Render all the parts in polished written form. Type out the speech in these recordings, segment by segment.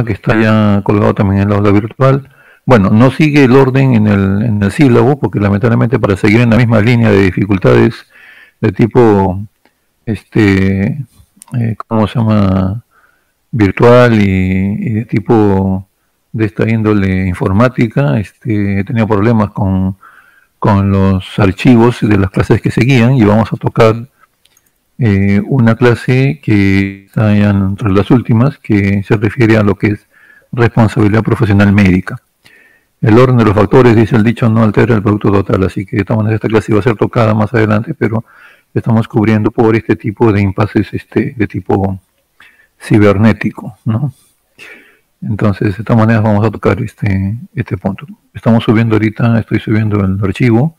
que está ya colgado también en la aula virtual. Bueno, no sigue el orden en el sílabo, porque lamentablemente para seguir en la misma línea de dificultades de tipo, ¿cómo se llama? Virtual y de tipo de esta índole informática, he tenido problemas con los archivos de las clases que seguían y vamos a tocar una clase que está ya entre las últimas, que se refiere a lo que es responsabilidad profesional médica. El orden de los factores, dice el dicho, no altera el producto total, así que de todas maneras esta clase va a ser tocada más adelante, pero estamos cubriendo por este tipo de impases de tipo cibernético, ¿no? Entonces, de todas maneras vamos a tocar este punto. Estamos subiendo ahorita, estoy subiendo el archivo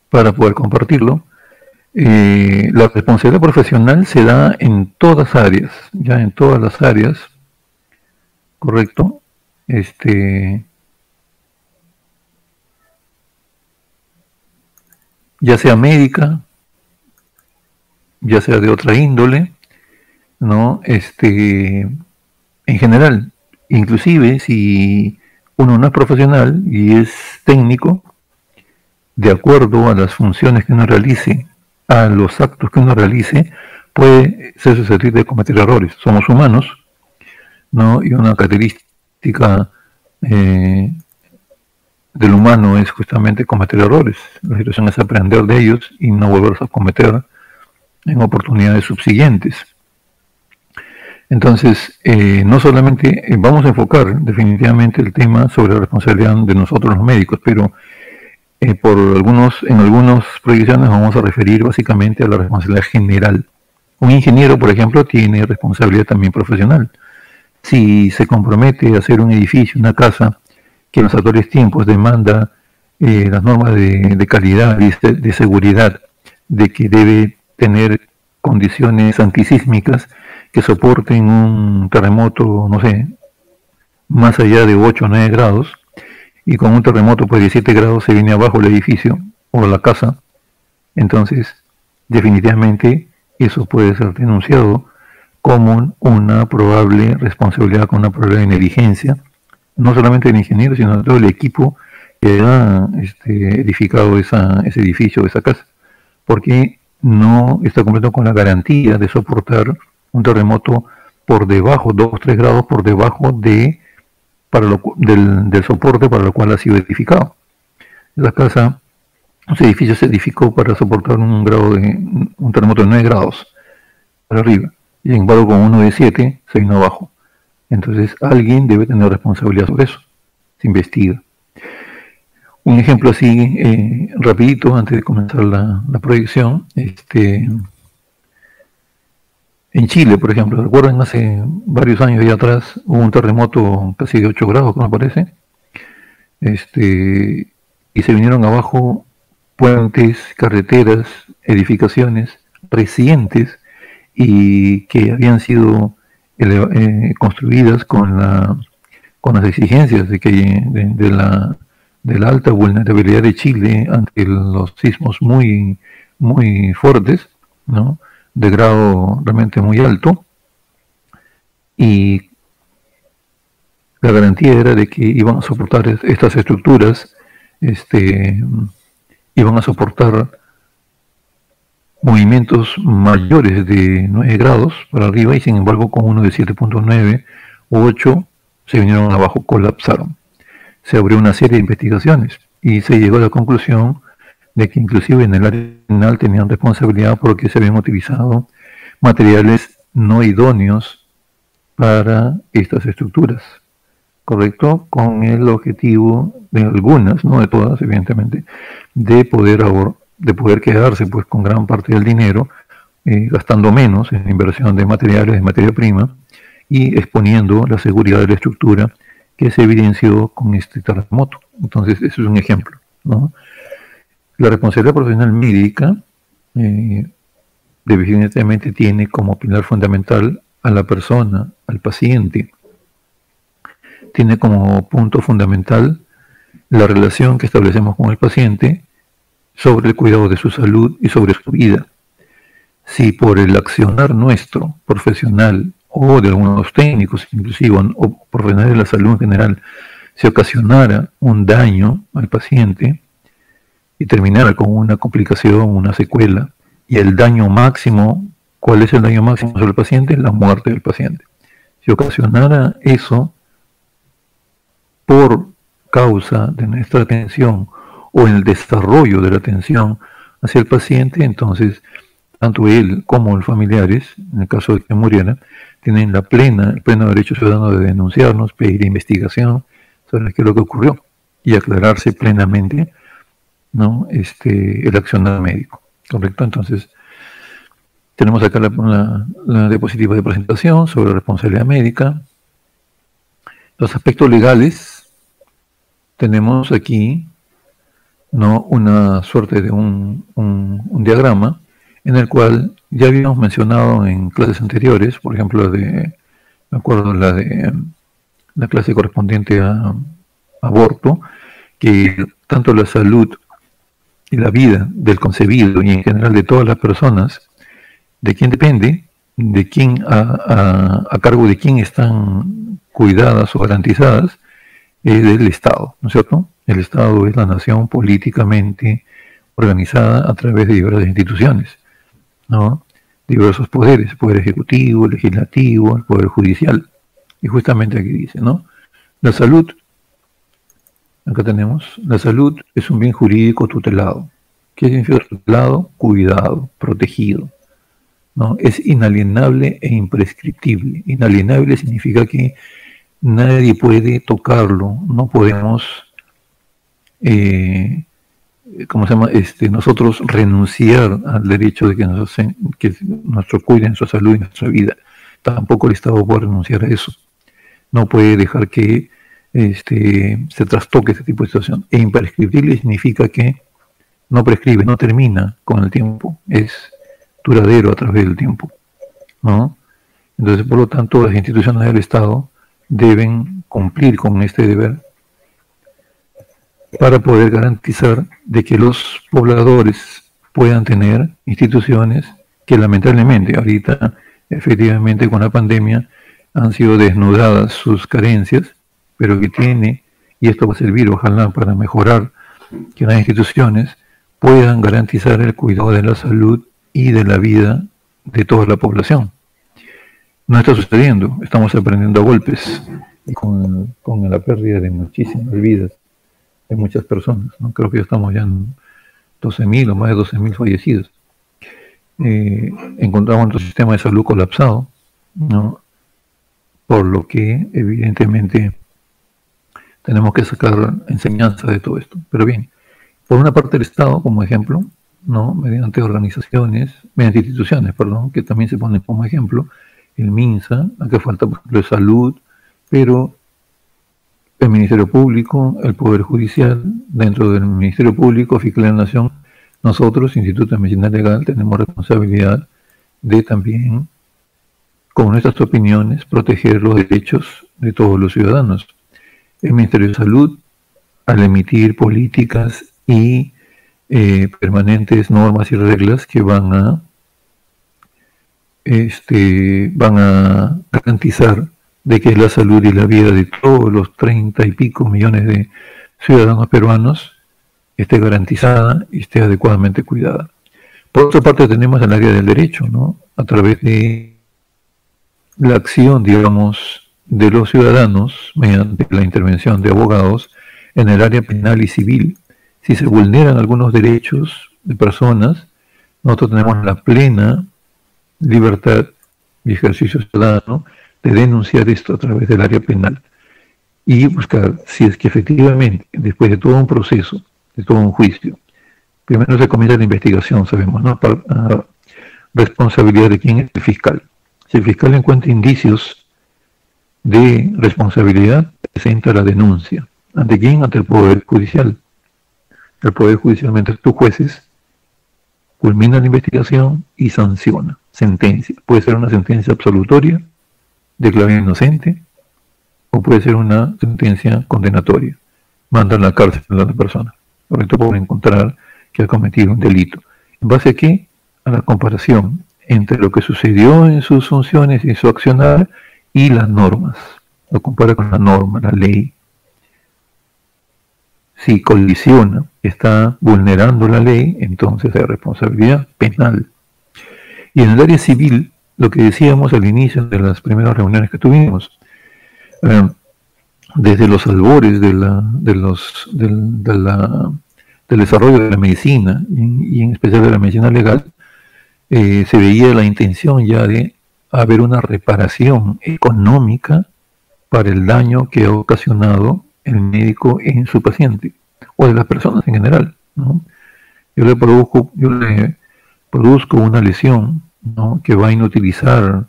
para poder compartirlo. La responsabilidad profesional se da en todas áreas, ya en todas las áreas, ¿correcto? Ya sea médica, ya sea de otra índole, ¿no? En general, inclusive si uno no es profesional y es técnico, de acuerdo a las funciones que uno realice, a los actos que uno realice, puede ser susceptible de cometer errores. Somos humanos, ¿no? Y una característica del humano es justamente cometer errores. La situación es aprender de ellos y no volverlos a cometer en oportunidades subsiguientes. Entonces, no solamente vamos a enfocar definitivamente el tema sobre la responsabilidad de nosotros los médicos, pero en algunas proyecciones vamos a referir básicamente a la responsabilidad general. Un ingeniero, por ejemplo, tiene responsabilidad también profesional. Si se compromete a hacer un edificio, una casa, que en los actuales tiempos demanda las normas de calidad y de seguridad, de que debe tener condiciones antisísmicas que soporten un terremoto, no sé, más allá de 8 o 9 grados, y con un terremoto pues de 7 grados se viene abajo el edificio o la casa, entonces definitivamente eso puede ser denunciado como una probable responsabilidad, con una probable negligencia, no solamente del ingeniero, sino de todo el equipo que ha edificado ese edificio, esa casa, porque no está cumpliendo con la garantía de soportar un terremoto por debajo, 2 o 3 grados por debajo del soporte para el cual ha sido edificado. La casa, ese edificio se edificó para soportar un terremoto de 9 grados para arriba, y sin embargo con uno de 7 se vino abajo. Entonces alguien debe tener responsabilidad sobre eso, se investiga. Un ejemplo así, rapidito, antes de comenzar la proyección, en Chile, por ejemplo, recuerdan hace varios años ya atrás hubo un terremoto casi de 8 grados, como parece, y se vinieron abajo puentes, carreteras, edificaciones recientes y que habían sido construidas con las exigencias de la alta vulnerabilidad de Chile ante los sismos muy, muy fuertes, ¿no? De grado realmente muy alto, y la garantía era de que iban a soportar estas estructuras, iban a soportar movimientos mayores de 9 grados para arriba, y sin embargo con uno de 7.9 u 8 se vinieron abajo, colapsaron. Se abrió una serie de investigaciones y se llegó a la conclusión de que inclusive en el área penal tenían responsabilidad porque se habían utilizado materiales no idóneos para estas estructuras, ¿correcto? Con el objetivo de algunas, no de todas evidentemente, de poder quedarse pues con gran parte del dinero, gastando menos en inversión de materiales, de materia prima, y exponiendo la seguridad de la estructura que se evidenció con este terremoto. Entonces, eso es un ejemplo, ¿no? La responsabilidad profesional médica definitivamente tiene como pilar fundamental a la persona, al paciente. Tiene como punto fundamental la relación que establecemos con el paciente sobre el cuidado de su salud y sobre su vida. Si por el accionar nuestro, profesional o de algunos técnicos, inclusive, o profesionales de la salud en general, se ocasionara un daño al paciente y terminara con una complicación, una secuela, y el daño máximo, ¿cuál es el daño máximo sobre el paciente? La muerte del paciente. Si ocasionara eso por causa de nuestra atención o en el desarrollo de la atención hacia el paciente, entonces tanto él como los familiares, en el caso de que muriera, tienen el pleno derecho ciudadano de denunciarnos, pedir investigación sobre qué es lo que ocurrió y aclararse plenamente, ¿no? El accionar médico, ¿correcto? Entonces, tenemos acá la diapositiva de presentación sobre responsabilidad médica. Los aspectos legales, tenemos aquí, ¿no?, una suerte de un diagrama en el cual ya habíamos mencionado en clases anteriores, por ejemplo, me acuerdo la clase correspondiente a aborto, que tanto la salud y la vida del concebido y en general de todas las personas, de quién depende, de quién a cargo de quién están cuidadas o garantizadas, es del Estado, ¿no es cierto? El Estado es la nación políticamente organizada a través de diversas instituciones, ¿no? Diversos poderes, poder ejecutivo, legislativo, el poder judicial. Y justamente aquí dice, ¿no? La salud, acá tenemos, la salud es un bien jurídico tutelado. ¿Qué significa tutelado? Cuidado, protegido, ¿no? Es inalienable e imprescriptible. Inalienable significa que nadie puede tocarlo, no podemos, ¿cómo se llama? Nosotros renunciar al derecho de que nuestro cuiden nuestra salud y nuestra vida. Tampoco el Estado puede renunciar a eso. No puede dejar que se trastoque este tipo de situación. E imprescriptible significa que no prescribe, no termina con el tiempo, es duradero a través del tiempo, ¿no? Entonces, por lo tanto, las instituciones del Estado deben cumplir con este deber para poder garantizar de que los pobladores puedan tener instituciones que lamentablemente ahorita, efectivamente con la pandemia, han sido desnudadas sus carencias, pero que tiene, y esto va a servir ojalá para mejorar, que las instituciones puedan garantizar el cuidado de la salud y de la vida de toda la población. No está sucediendo, estamos aprendiendo a golpes con la pérdida de muchísimas vidas de muchas personas, ¿no? Creo que ya estamos ya en 12.000 o más de 12.000 fallecidos. Encontramos nuestro sistema de salud colapsado, ¿no? Por lo que evidentemente tenemos que sacar enseñanza de todo esto. Pero bien, por una parte el Estado, como ejemplo, ¿no?, mediante instituciones, que también se ponen como ejemplo, el MINSA, acá falta por ejemplo de salud, pero el Ministerio Público, el Poder Judicial, dentro del Ministerio Público, Fiscalía de la Nación, nosotros, Instituto de Medicina Legal, tenemos responsabilidad de también, con nuestras opiniones, proteger los derechos de todos los ciudadanos. El Ministerio de Salud, al emitir políticas y permanentes normas y reglas que van a garantizar de que la salud y la vida de todos los 30 y pico millones de ciudadanos peruanos esté garantizada y esté adecuadamente cuidada. Por otra parte tenemos el área del derecho, ¿no?, a través de la acción, digamos, de los ciudadanos mediante la intervención de abogados en el área penal y civil. Si se vulneran algunos derechos de personas, nosotros tenemos la plena libertad y ejercicio ciudadano de denunciar esto a través del área penal y buscar si es que efectivamente, después de todo un proceso, de todo un juicio, primero se comienza la investigación, sabemos, ¿no?, responsabilidad de quién es el fiscal. Si el fiscal encuentra indicios de responsabilidad, presenta la denuncia. ¿Ante quién? Ante el Poder Judicial. El Poder Judicial, mientras tus jueces, culmina la investigación y sanciona, sentencia. Puede ser una sentencia absolutoria, declarada inocente, o puede ser una sentencia condenatoria. Manda a la cárcel a la persona, correcto, por encontrar que ha cometido un delito. ¿En base a qué? A la comparación entre lo que sucedió en sus funciones y su accionar y las normas. Lo compara con la norma, la ley. Si colisiona, está vulnerando la ley, entonces hay responsabilidad penal. Y en el área civil, lo que decíamos al inicio de las primeras reuniones que tuvimos, desde los albores del desarrollo de la medicina y en especial de la medicina legal, se veía la intención ya de haber una reparación económica para el daño que ha ocasionado el médico en su paciente o de las personas en general, ¿no? Yo le produzco una lesión, ¿no?, que va a inutilizar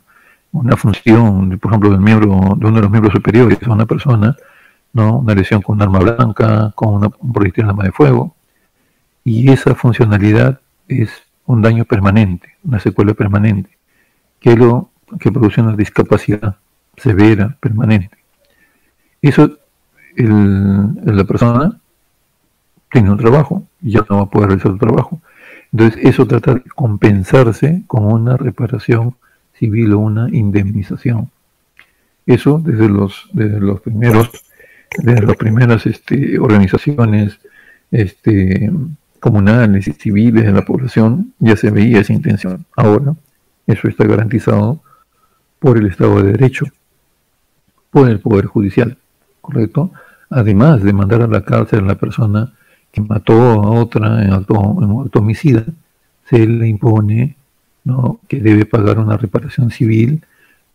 una función, por ejemplo, de uno de los miembros superiores a una persona, ¿no?, una lesión con un arma blanca, con un proyectil de arma de fuego, y esa funcionalidad es un daño permanente, una secuela permanente, que produce una discapacidad severa, permanente. Eso, la persona tiene un trabajo, ya no va a poder realizar su trabajo. Entonces, eso trata de compensarse con una reparación civil o una indemnización. Eso desde las primeras organizaciones comunales y civiles de la población ya se veía esa intención. Ahora, eso está garantizado por el Estado de Derecho, por el Poder Judicial, ¿correcto? Además de mandar a la cárcel a la persona que mató a otra en un acto homicida, se le impone, ¿no?, que debe pagar una reparación civil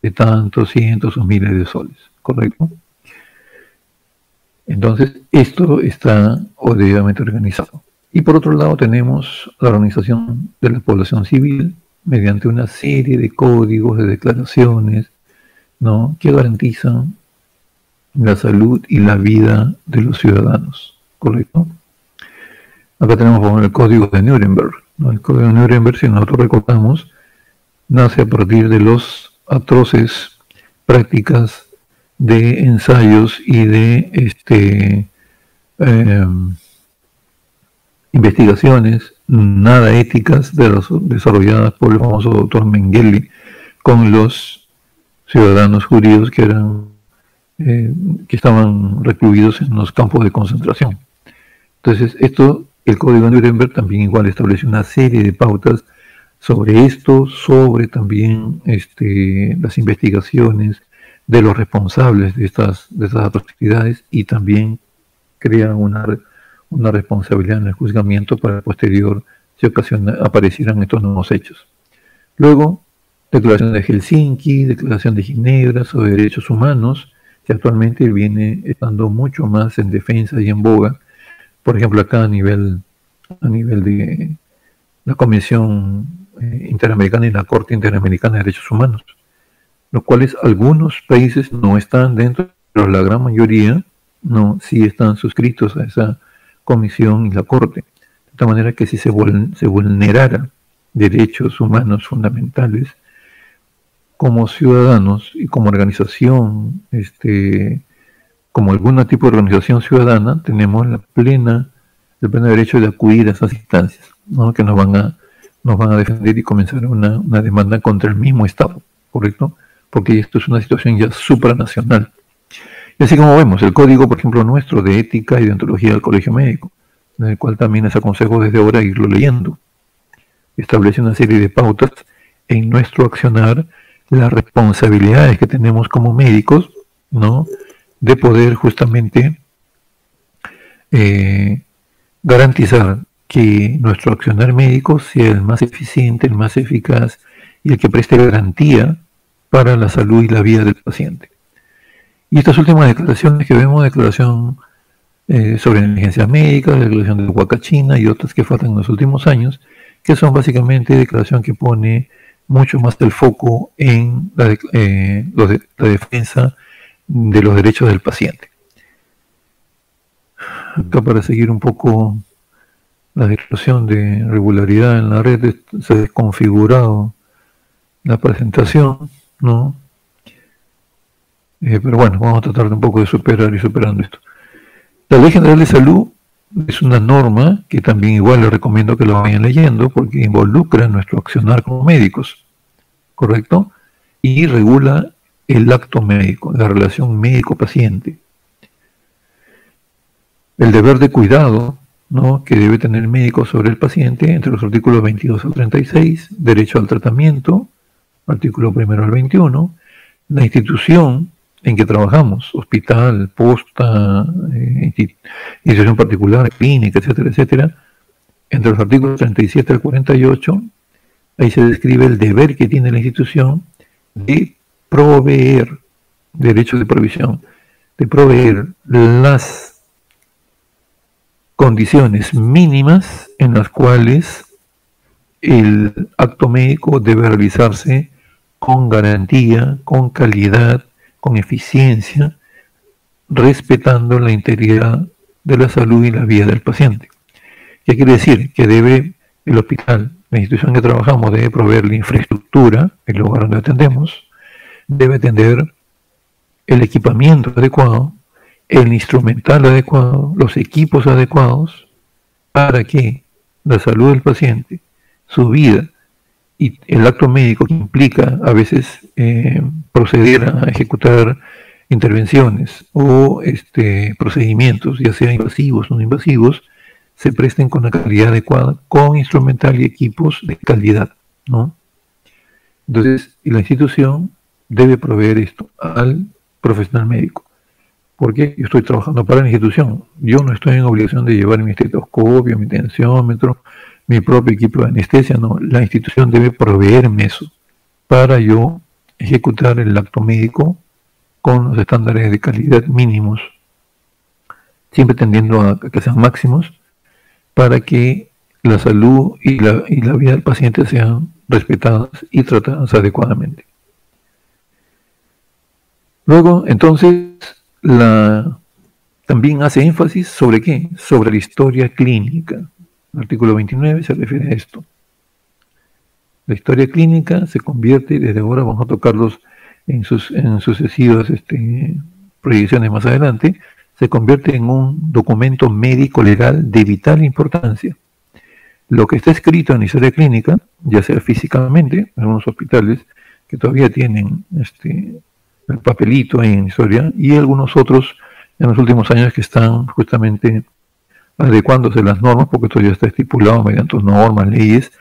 de tantos cientos o miles de soles, ¿correcto? Entonces, esto está debidamente organizado. Y por otro lado tenemos la organización de la población civil mediante una serie de códigos, de declaraciones, ¿no?, que garantizan la salud y la vida de los ciudadanos, ¿correcto? Acá tenemos el Código de Nuremberg, ¿no? El Código de Nuremberg, si nosotros recordamos, nace a partir de los atroces prácticas de ensayos y de investigaciones nada éticas desarrolladas por el famoso doctor Mengele con los ciudadanos judíos que estaban recluidos en los campos de concentración. Entonces, el Código de Nuremberg también igual establece una serie de pautas sobre esto, sobre también las investigaciones de los responsables de estas atrocidades, y también crea una responsabilidad en el juzgamiento para posterior si aparecieran estos nuevos hechos. Luego, Declaración de Helsinki, Declaración de Ginebra sobre Derechos Humanos, que actualmente viene estando mucho más en defensa y en boga. Por ejemplo, acá a nivel de la Comisión Interamericana y la Corte Interamericana de Derechos Humanos, los cuales algunos países no están dentro, pero la gran mayoría sí están suscritos a esa comisión y la Corte. De tal manera que si se vulnerara derechos humanos fundamentales, como ciudadanos y como organización, como algún tipo de organización ciudadana, tenemos el pleno derecho de acudir a esas instancias, ¿no?, que nos van a defender y comenzar una demanda contra el mismo Estado, ¿correcto? Porque esto es una situación ya supranacional. Y así como vemos, el código, por ejemplo, nuestro de ética y deontología del Colegio Médico, en el cual también les aconsejo desde ahora irlo leyendo, establece una serie de pautas en nuestro accionar, las responsabilidades que tenemos como médicos, ¿no?, de poder justamente garantizar que nuestro accionar médico sea el más eficiente, el más eficaz y el que preste garantía para la salud y la vida del paciente. Y estas últimas declaraciones que vemos, declaración sobre negligencia médica, declaración de Huacachina y otras que faltan en los últimos años, que son básicamente declaración que pone mucho más el foco en la defensa de los derechos del paciente. Acá, para seguir un poco la declaración de regularidad en la red, se ha desconfigurado la presentación, ¿no? Pero bueno, vamos a tratar de un poco de superando esto. La Ley General de Salud es una norma que también igual les recomiendo que lo vayan leyendo, porque involucra nuestro accionar como médicos, ¿correcto? Y regula el acto médico, la relación médico-paciente. El deber de cuidado, ¿no?, que debe tener el médico sobre el paciente, entre los artículos 22 al 36, derecho al tratamiento, artículo 1 al 21, la institución en que trabajamos, hospital, posta, institución particular, clínica, etcétera, etcétera, entre los artículos 37 al 48, ahí se describe el deber que tiene la institución de proveer, derecho de provisión, de proveer las condiciones mínimas en las cuales el acto médico debe realizarse con garantía, con calidad, con eficiencia, respetando la integridad de la salud y la vida del paciente. ¿Qué quiere decir? Que debe el hospital, la institución que trabajamos, debe proveer la infraestructura, el lugar donde atendemos, debe tener el equipamiento adecuado, el instrumental adecuado, los equipos adecuados, para que la salud del paciente, su vida y el acto médico que implica a veces proceder a ejecutar intervenciones o procedimientos, ya sean invasivos o no invasivos, se presten con la calidad adecuada, con instrumental y equipos de calidad, ¿no? Entonces, la institución debe proveer esto al profesional médico. Porque yo estoy trabajando para la institución. Yo no estoy en obligación de llevar mi estetoscopio, mi tensiómetro, mi propio equipo de anestesia, no. La institución debe proveerme eso para yo ejecutar el acto médico con los estándares de calidad mínimos, siempre tendiendo a que sean máximos, para que la salud y la vida del paciente sean respetadas y tratadas adecuadamente. Luego, entonces, también hace énfasis sobre ¿qué? Sobre la historia clínica. El artículo 29 se refiere a esto. La historia clínica se convierte, desde ahora vamos a tocarlos en sucesivas proyecciones más adelante, se convierte en un documento médico legal de vital importancia. Lo que está escrito en la historia clínica, ya sea físicamente, en algunos hospitales que todavía tienen el papelito ahí en historia, y algunos otros en los últimos años que están justamente adecuándose las normas, porque esto ya está estipulado mediante normas, leyes,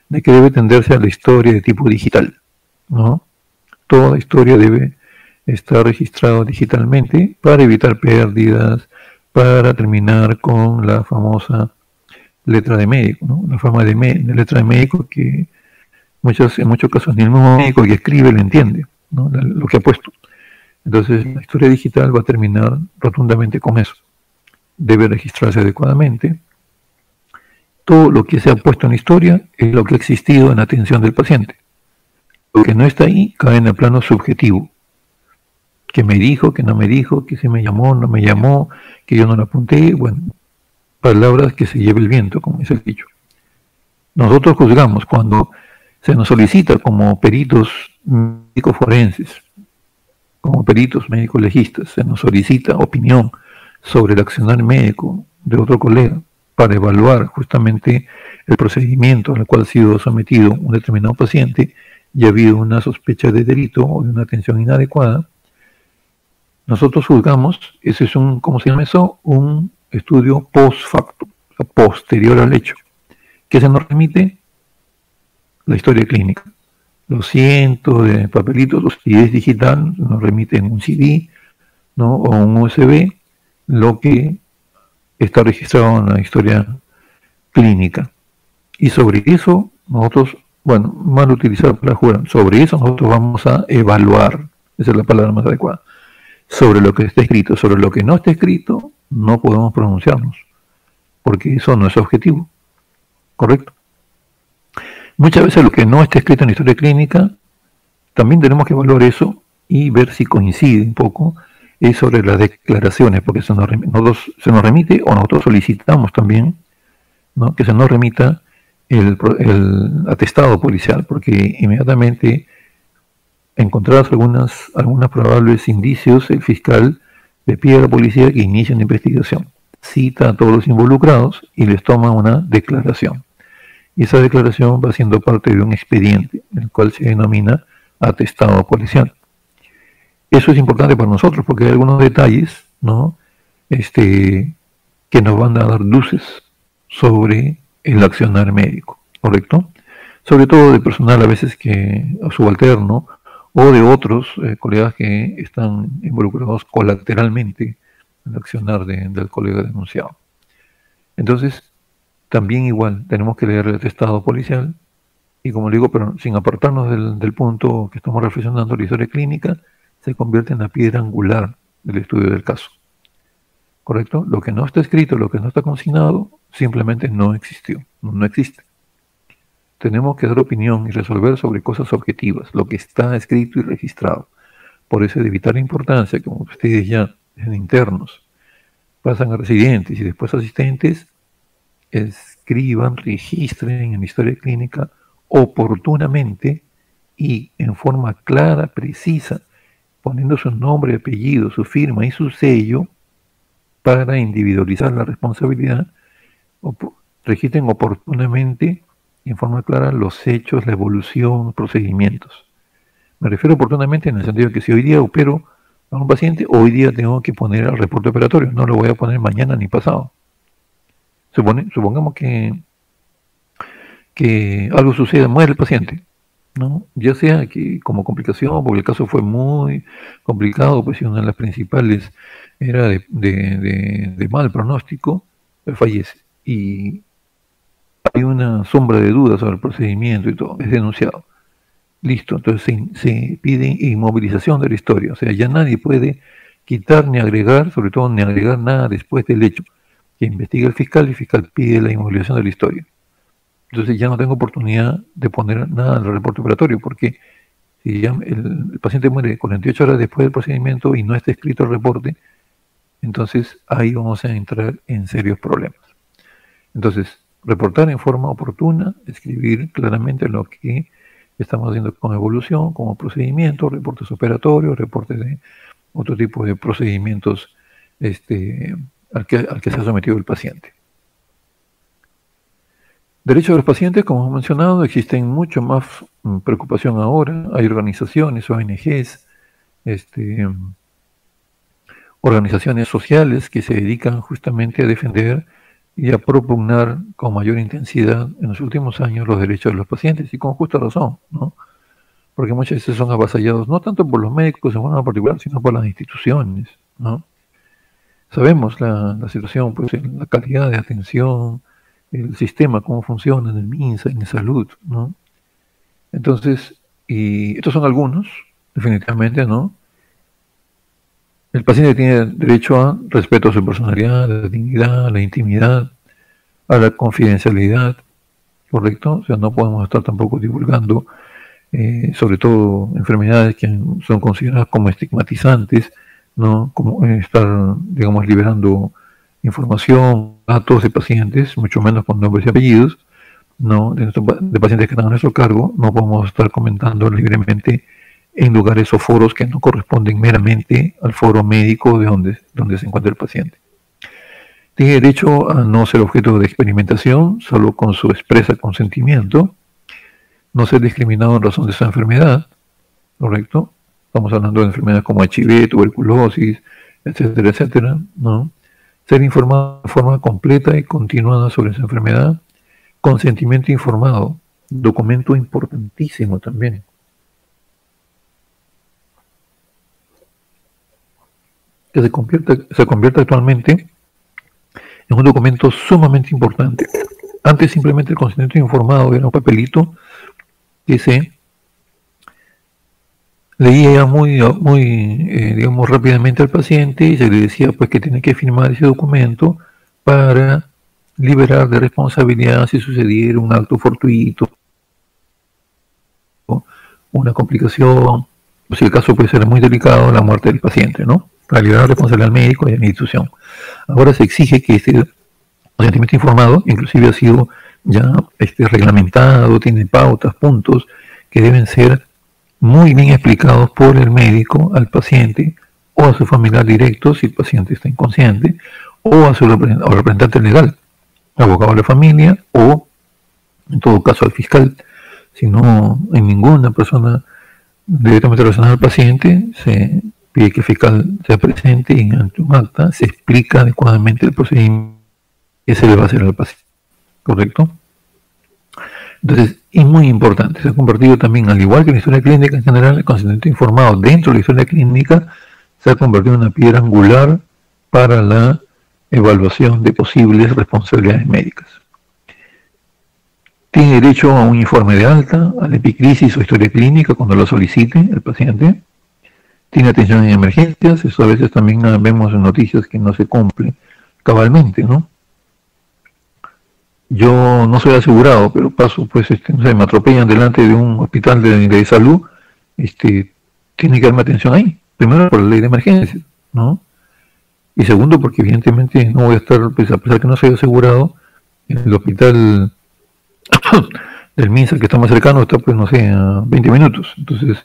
de que debe tenderse a la historia de tipo digital, ¿no? Toda historia debe estar registrada digitalmente para evitar pérdidas, para terminar con la famosa letra de médico, ¿no? La fama de letra de médico que en muchos casos ni el mismo médico que escribe lo entiende, ¿no? Lo que ha puesto. Entonces la historia digital va a terminar rotundamente con eso. Debe registrarse adecuadamente. Todo lo que se ha puesto en la historia es lo que ha existido en la atención del paciente. Lo que no está ahí cae en el plano subjetivo. Que me dijo, que no me dijo, que se me llamó, no me llamó, que yo no lo apunté. Bueno, palabras que se lleve el viento, como dice el dicho. Nosotros juzgamos cuando se nos solicita como peritos médicos forenses, como peritos médicos legistas, se nos solicita opinión sobre el accionar médico de otro colega para evaluar justamente el procedimiento al cual ha sido sometido un determinado paciente y ha habido una sospecha de delito o de una atención inadecuada. Nosotros juzgamos, ese es ¿cómo se llama eso? Un estudio post facto, o sea, posterior al hecho, que se nos remite la historia clínica. Los cientos de papelitos, si es digital, nos remiten un CD, ¿no? O un USB, lo que está registrado en la historia clínica. Y sobre eso, nosotros, bueno, mal utilizar para jurar, sobre eso nosotros vamos a evaluar, esa es la palabra más adecuada, sobre lo que está escrito. Sobre lo que no está escrito, no podemos pronunciarnos, porque eso no es objetivo, ¿correcto? Muchas veces lo que no está escrito en la historia clínica, también tenemos que evaluar eso y ver si coincide un poco, es sobre las declaraciones, porque se nos remite, o nosotros solicitamos también, ¿no?, que se nos remita el atestado policial, porque inmediatamente encontradas algunos probables indicios, el fiscal le pide a la policía que inicie una investigación, cita a todos los involucrados y les toma una declaración. Y esa declaración va siendo parte de un expediente, el cual se denomina atestado policial. Eso es importante para nosotros porque hay algunos detalles, ¿no? Que nos van a dar luces sobre el accionar médico, ¿correcto? Sobre todo de personal a veces que subalterno o de otros colegas que están involucrados colateralmente en el accionar del colega denunciado. Entonces, también igual tenemos que leer el atestado policial y, como digo, pero sin apartarnos del punto que estamos reflexionando, la historia clínica se convierte en la piedra angular del estudio del caso. ¿Correcto? Lo que no está escrito, lo que no está consignado, simplemente no existió, no existe. Tenemos que dar opinión y resolver sobre cosas objetivas, lo que está escrito y registrado. Por eso es de vital importancia, como ustedes ya en internos pasan a residentes y después asistentes, escriban, registren en la historia clínica oportunamente y en forma clara, precisa, poniendo su nombre, apellido, su firma y su sello para individualizar la responsabilidad. Registren oportunamente y en forma clara los hechos, la evolución, los procedimientos. Me refiero oportunamente en el sentido de que si hoy día opero a un paciente, hoy día tengo que poner el reporte operatorio, no lo voy a poner mañana ni pasado. Supongamos que algo suceda, muere el paciente, ¿no? Ya sea que como complicación, porque el caso fue muy complicado, pues si una de las principales era de mal pronóstico, fallece. Y hay una sombra de dudas sobre el procedimiento y todo, es denunciado. Listo, entonces se pide inmovilización de la historia, o sea, ya nadie puede quitar ni agregar, sobre todo ni agregar nada después del hecho. Que investiga el fiscal y el fiscal pide la inmovilización de la historia. Entonces ya no tengo oportunidad de poner nada en el reporte operatorio, porque si ya el paciente muere 48 horas después del procedimiento y no está escrito el reporte, entonces ahí vamos a entrar en serios problemas. Entonces, reportar en forma oportuna, escribir claramente lo que estamos haciendo con evolución, como procedimiento, reportes operatorios, reportes de otro tipo de procedimientos al que se ha sometido el paciente. Derechos de los pacientes, como hemos mencionado, existen mucho más preocupación ahora. Hay organizaciones, ONGs, organizaciones sociales que se dedican justamente a defender y a propugnar con mayor intensidad en los últimos años los derechos de los pacientes, y con justa razón, ¿no? Porque muchas veces son avasallados no tanto por los médicos en forma particular, sino por las instituciones, ¿no? Sabemos la situación, pues la calidad de atención, el sistema, cómo funciona en el MINSA, en salud, ¿no? Entonces, y estos son algunos, definitivamente, ¿no? El paciente tiene derecho a respeto a su personalidad, a la dignidad, a la intimidad, a la confidencialidad, ¿correcto? O sea, no podemos estar tampoco divulgando, sobre todo enfermedades que son consideradas como estigmatizantes, ¿no? Como estar, digamos, liberando información, datos de pacientes, mucho menos con nombres y apellidos, ¿no? De pacientes que están a nuestro cargo, no podemos estar comentando libremente en lugares o foros que no corresponden meramente al foro médico de donde se encuentra el paciente. Tiene derecho a no ser objeto de experimentación, solo con su expresa consentimiento, no ser discriminado en razón de su enfermedad, ¿correcto? Estamos hablando de enfermedades como HIV, tuberculosis, etcétera, etcétera, ¿no? Ser informado de forma completa y continuada sobre esa enfermedad, consentimiento informado, documento importantísimo también. Que se convierta actualmente en un documento sumamente importante. Antes simplemente el consentimiento informado era un papelito que se leía muy digamos, rápidamente al paciente y se le decía pues que tiene que firmar ese documento para liberar de responsabilidad si sucediera un acto fortuito, una complicación, o si el caso puede ser muy delicado, la muerte del paciente, ¿no? Para liberar responsabilidad al médico y a la institución. Ahora se exige que este consentimiento informado, inclusive ha sido ya reglamentado, tiene pautas, puntos que deben ser muy bien explicados por el médico al paciente o a su familiar directo si el paciente está inconsciente, o a su representante legal, abogado de la familia, o en todo caso al fiscal. Si no hay ninguna persona directamente relacionado al paciente, se pide que el fiscal sea presente y ante un acta se explica adecuadamente el procedimiento que se le va a hacer al paciente. ¿Correcto? Entonces, es muy importante. Se ha convertido también, al igual que la historia clínica en general, el consentimiento informado dentro de la historia clínica se ha convertido en una piedra angular para la evaluación de posibles responsabilidades médicas. Tiene derecho a un informe de alta, a la epicrisis o historia clínica cuando lo solicite el paciente. Tiene atención en emergencias, eso a veces también vemos en noticias que no se cumple cabalmente, ¿no? Yo no soy asegurado, pero paso, pues, no sé, me atropellan delante de un hospital de salud, tiene que darme atención ahí. Primero por la ley de emergencias, ¿no? Y segundo porque evidentemente no voy a estar, pues, a pesar que no soy asegurado, en el hospital del MINSA que está más cercano está, pues, no sé, a 20 minutos. Entonces,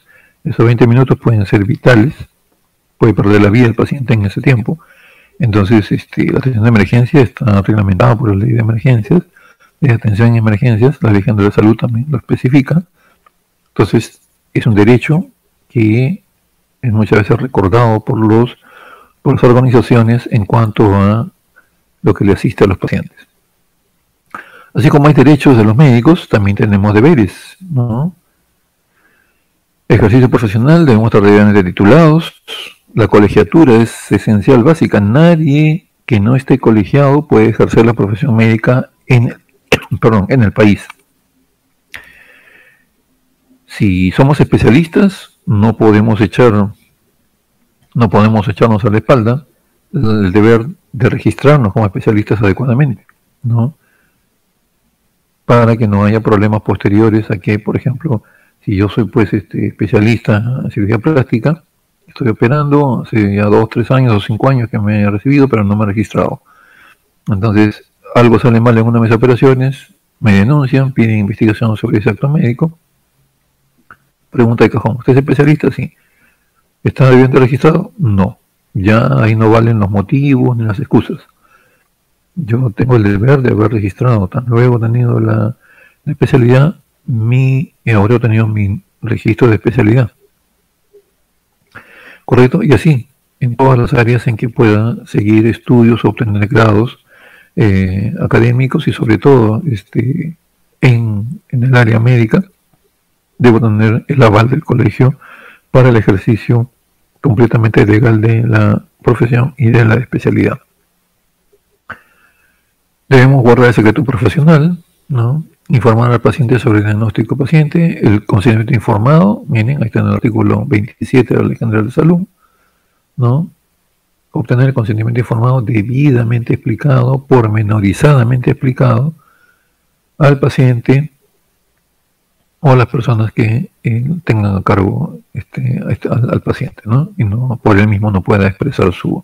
esos 20 minutos pueden ser vitales, puede perder la vida el paciente en ese tiempo. Entonces, la atención de emergencia está reglamentada por la ley de emergencias, de atención en emergencias, la Ley General de Salud también lo especifica. Entonces, es un derecho que es muchas veces recordado por las organizaciones en cuanto a lo que le asiste a los pacientes. Así como hay derechos de los médicos, también tenemos deberes, ¿no? Ejercicio profesional, debemos estar debidamente titulados. La colegiatura es esencial, básica. Nadie que no esté colegiado puede ejercer la profesión médica en el país. Si somos especialistas, no podemos echarnos a la espalda el deber de registrarnos como especialistas adecuadamente, ¿no? Para que no haya problemas posteriores a que, por ejemplo, si yo soy, pues, especialista en cirugía plástica, estoy operando hace ya 2, 3 años o 5 años que me he recibido, pero no me he registrado. Entonces, algo sale mal en una mesa de operaciones, me denuncian, piden investigación sobre ese acto médico. Pregunta de cajón, ¿usted es especialista? Sí. ¿Está debidamente registrado? No. Ya ahí no valen los motivos ni las excusas. Yo tengo el deber de haber registrado, tan luego he tenido la especialidad, ahora he tenido mi registro de especialidad. ¿Correcto? Y así, en todas las áreas en que pueda seguir estudios o obtener grados académicos y sobre todo en el área médica, debo tener el aval del colegio para el ejercicio completamente legal de la profesión y de la especialidad. Debemos guardar el secreto profesional, ¿no? Informar al paciente sobre el diagnóstico paciente, el consentimiento informado, miren, ahí está en el artículo 27 de la Ley General de Salud, ¿no? Obtener el consentimiento informado debidamente explicado, pormenorizadamente explicado al paciente o a las personas que tengan a cargo al paciente, ¿no? Y no por él mismo no pueda expresar su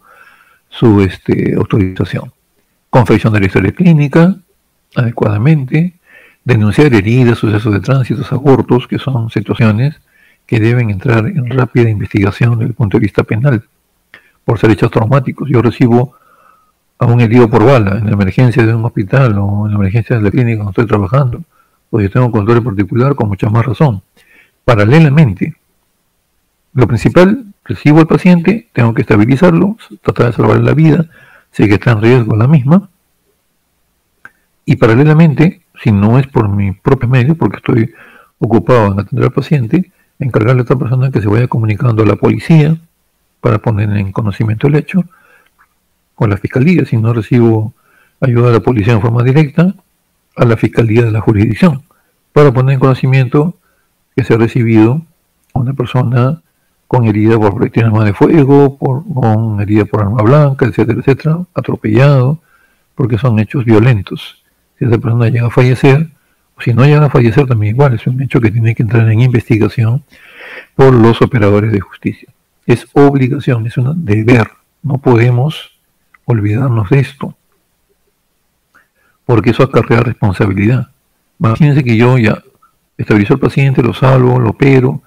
autorización. Confección de la historia clínica adecuadamente, denunciar heridas, sucesos de tránsito, abortos, que son situaciones que deben entrar en rápida investigación desde el punto de vista penal, por ser hechos traumáticos. Yo recibo a un herido por bala en la emergencia de un hospital o en la emergencia de la clínica donde estoy trabajando, o yo tengo un control particular, con mucha más razón. Paralelamente, lo principal, recibo al paciente, tengo que estabilizarlo, tratar de salvarle la vida, sé que está en riesgo la misma, y paralelamente, si no es por mi propio medio, porque estoy ocupado en atender al paciente, encargarle a otra persona que se vaya comunicando a la policía para poner en conocimiento el hecho, o a la fiscalía, si no recibo ayuda de la policía en forma directa, a la fiscalía de la jurisdicción, para poner en conocimiento que se ha recibido a una persona con herida por proyectil arma de fuego, con herida por arma blanca, etcétera, etcétera, atropellado, porque son hechos violentos. Si esa persona llega a fallecer, o si no llega a fallecer, también igual, es un hecho que tiene que entrar en investigación por los operadores de justicia. Es obligación, es un deber, no podemos olvidarnos de esto, porque eso acarrea responsabilidad. Imagínense que yo ya estabilizo al paciente, lo salvo, lo opero,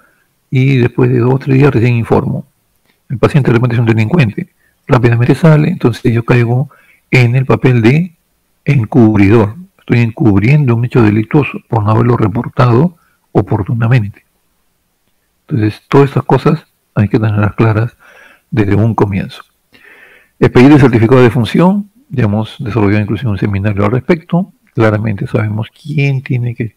y después de 2 o 3 días recién informo. El paciente de repente es un delincuente, rápidamente sale, entonces yo caigo en el papel de encubridor. Estoy encubriendo un hecho delictuoso por no haberlo reportado oportunamente. Entonces, todas estas cosas hay que tenerlas claras desde un comienzo. El pedir el certificado de función, ya hemos desarrollado incluso un seminario al respecto. Claramente sabemos quién tiene que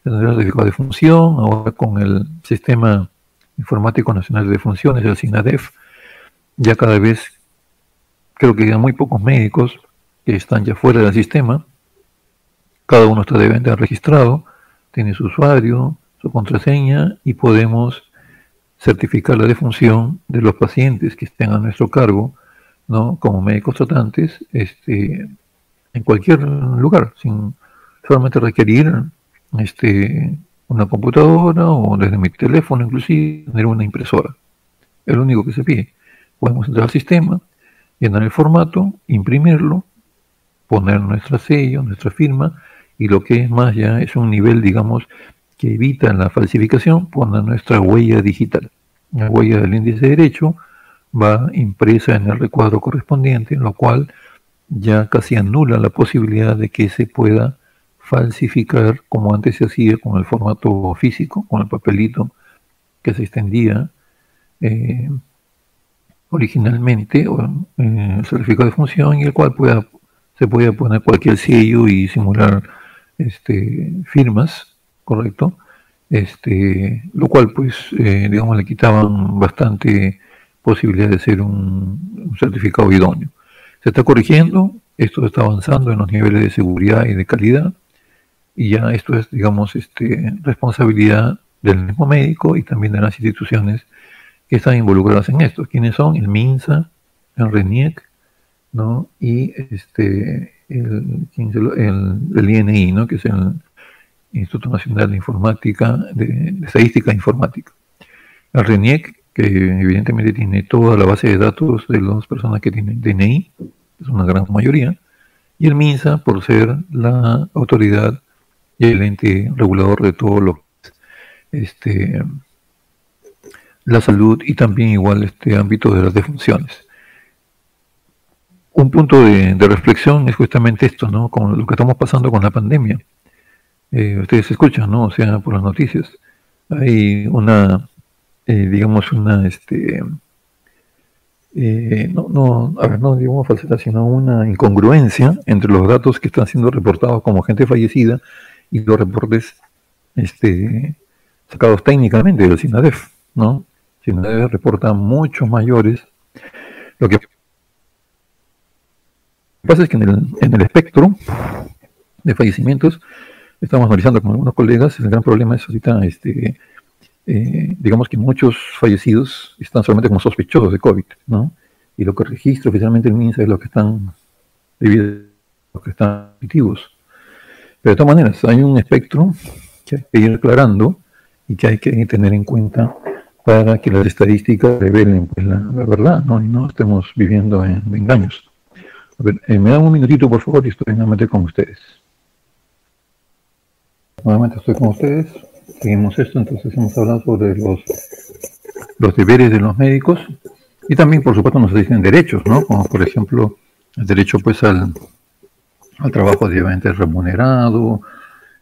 tener el certificado de función. Ahora con el Sistema Informático Nacional de Funciones, el SINADEF, ya cada vez creo que hay muy pocos médicos que están ya fuera del sistema. Cada uno está debidamente registrado, tiene su usuario, su contraseña, y podemos certificar la defunción de los pacientes que estén a nuestro cargo, ¿no? Como médicos tratantes, en cualquier lugar, sin solamente requerir una computadora o desde mi teléfono inclusive tener una impresora. Es lo único que se pide. Podemos entrar al sistema, llenar el formato, imprimirlo, poner nuestro sello, nuestra firma, y lo que es más ya es un nivel, digamos, que evita la falsificación, poner nuestra huella digital. La huella del índice de derecho va impresa en el recuadro correspondiente, lo cual ya casi anula la posibilidad de que se pueda falsificar como antes se hacía con el formato físico, con el papelito que se extendía originalmente, o el certificado de función, y el cual se puede poner cualquier sello y simular firmas, correcto, lo cual pues digamos le quitaban bastante posibilidad de ser un certificado idóneo. Se está corrigiendo, esto está avanzando en los niveles de seguridad y de calidad, y ya esto es, digamos, responsabilidad del mismo médico y también de las instituciones que están involucradas en esto. ¿Quiénes son? El MINSA, el RENIEC, ¿no? Y el INI, ¿no? Que es el Instituto Nacional de Informática, de Estadística Informática. El RENIEC, que evidentemente tiene toda la base de datos de las personas que tienen DNI, es una gran mayoría, y el MINSA por ser la autoridad y el ente regulador de todo lo que es la salud, y también igual este ámbito de las defunciones. Un punto de reflexión es justamente esto, ¿no? Con lo que estamos pasando con la pandemia. Ustedes escuchan, ¿no? O sea, por las noticias. Hay una, digamos, una, no digamos falsedad, sino una incongruencia entre los datos que están siendo reportados como gente fallecida y los reportes sacados técnicamente del SINADEF, ¿no? SINADEF reporta muchos mayores. Lo que pasa es que en el espectro de fallecimientos estamos analizando con algunos colegas. El gran problema es ahorita, digamos que muchos fallecidos están solamente como sospechosos de COVID, ¿no? Y lo que registra oficialmente el MINSA es lo que están positivos. Pero de todas maneras, hay un espectro que hay que ir aclarando y que hay que tener en cuenta para que las estadísticas revelen pues, la verdad, ¿no? Y no estemos viviendo en engaños. A ver, me dan un minutito, por favor, y estoy nuevamente con ustedes. Nuevamente estoy con ustedes. Seguimos esto, entonces hemos hablado sobre los deberes de los médicos, y también, por supuesto, nos dicen derechos, ¿no? Como por ejemplo, el derecho pues al trabajo debidamente remunerado,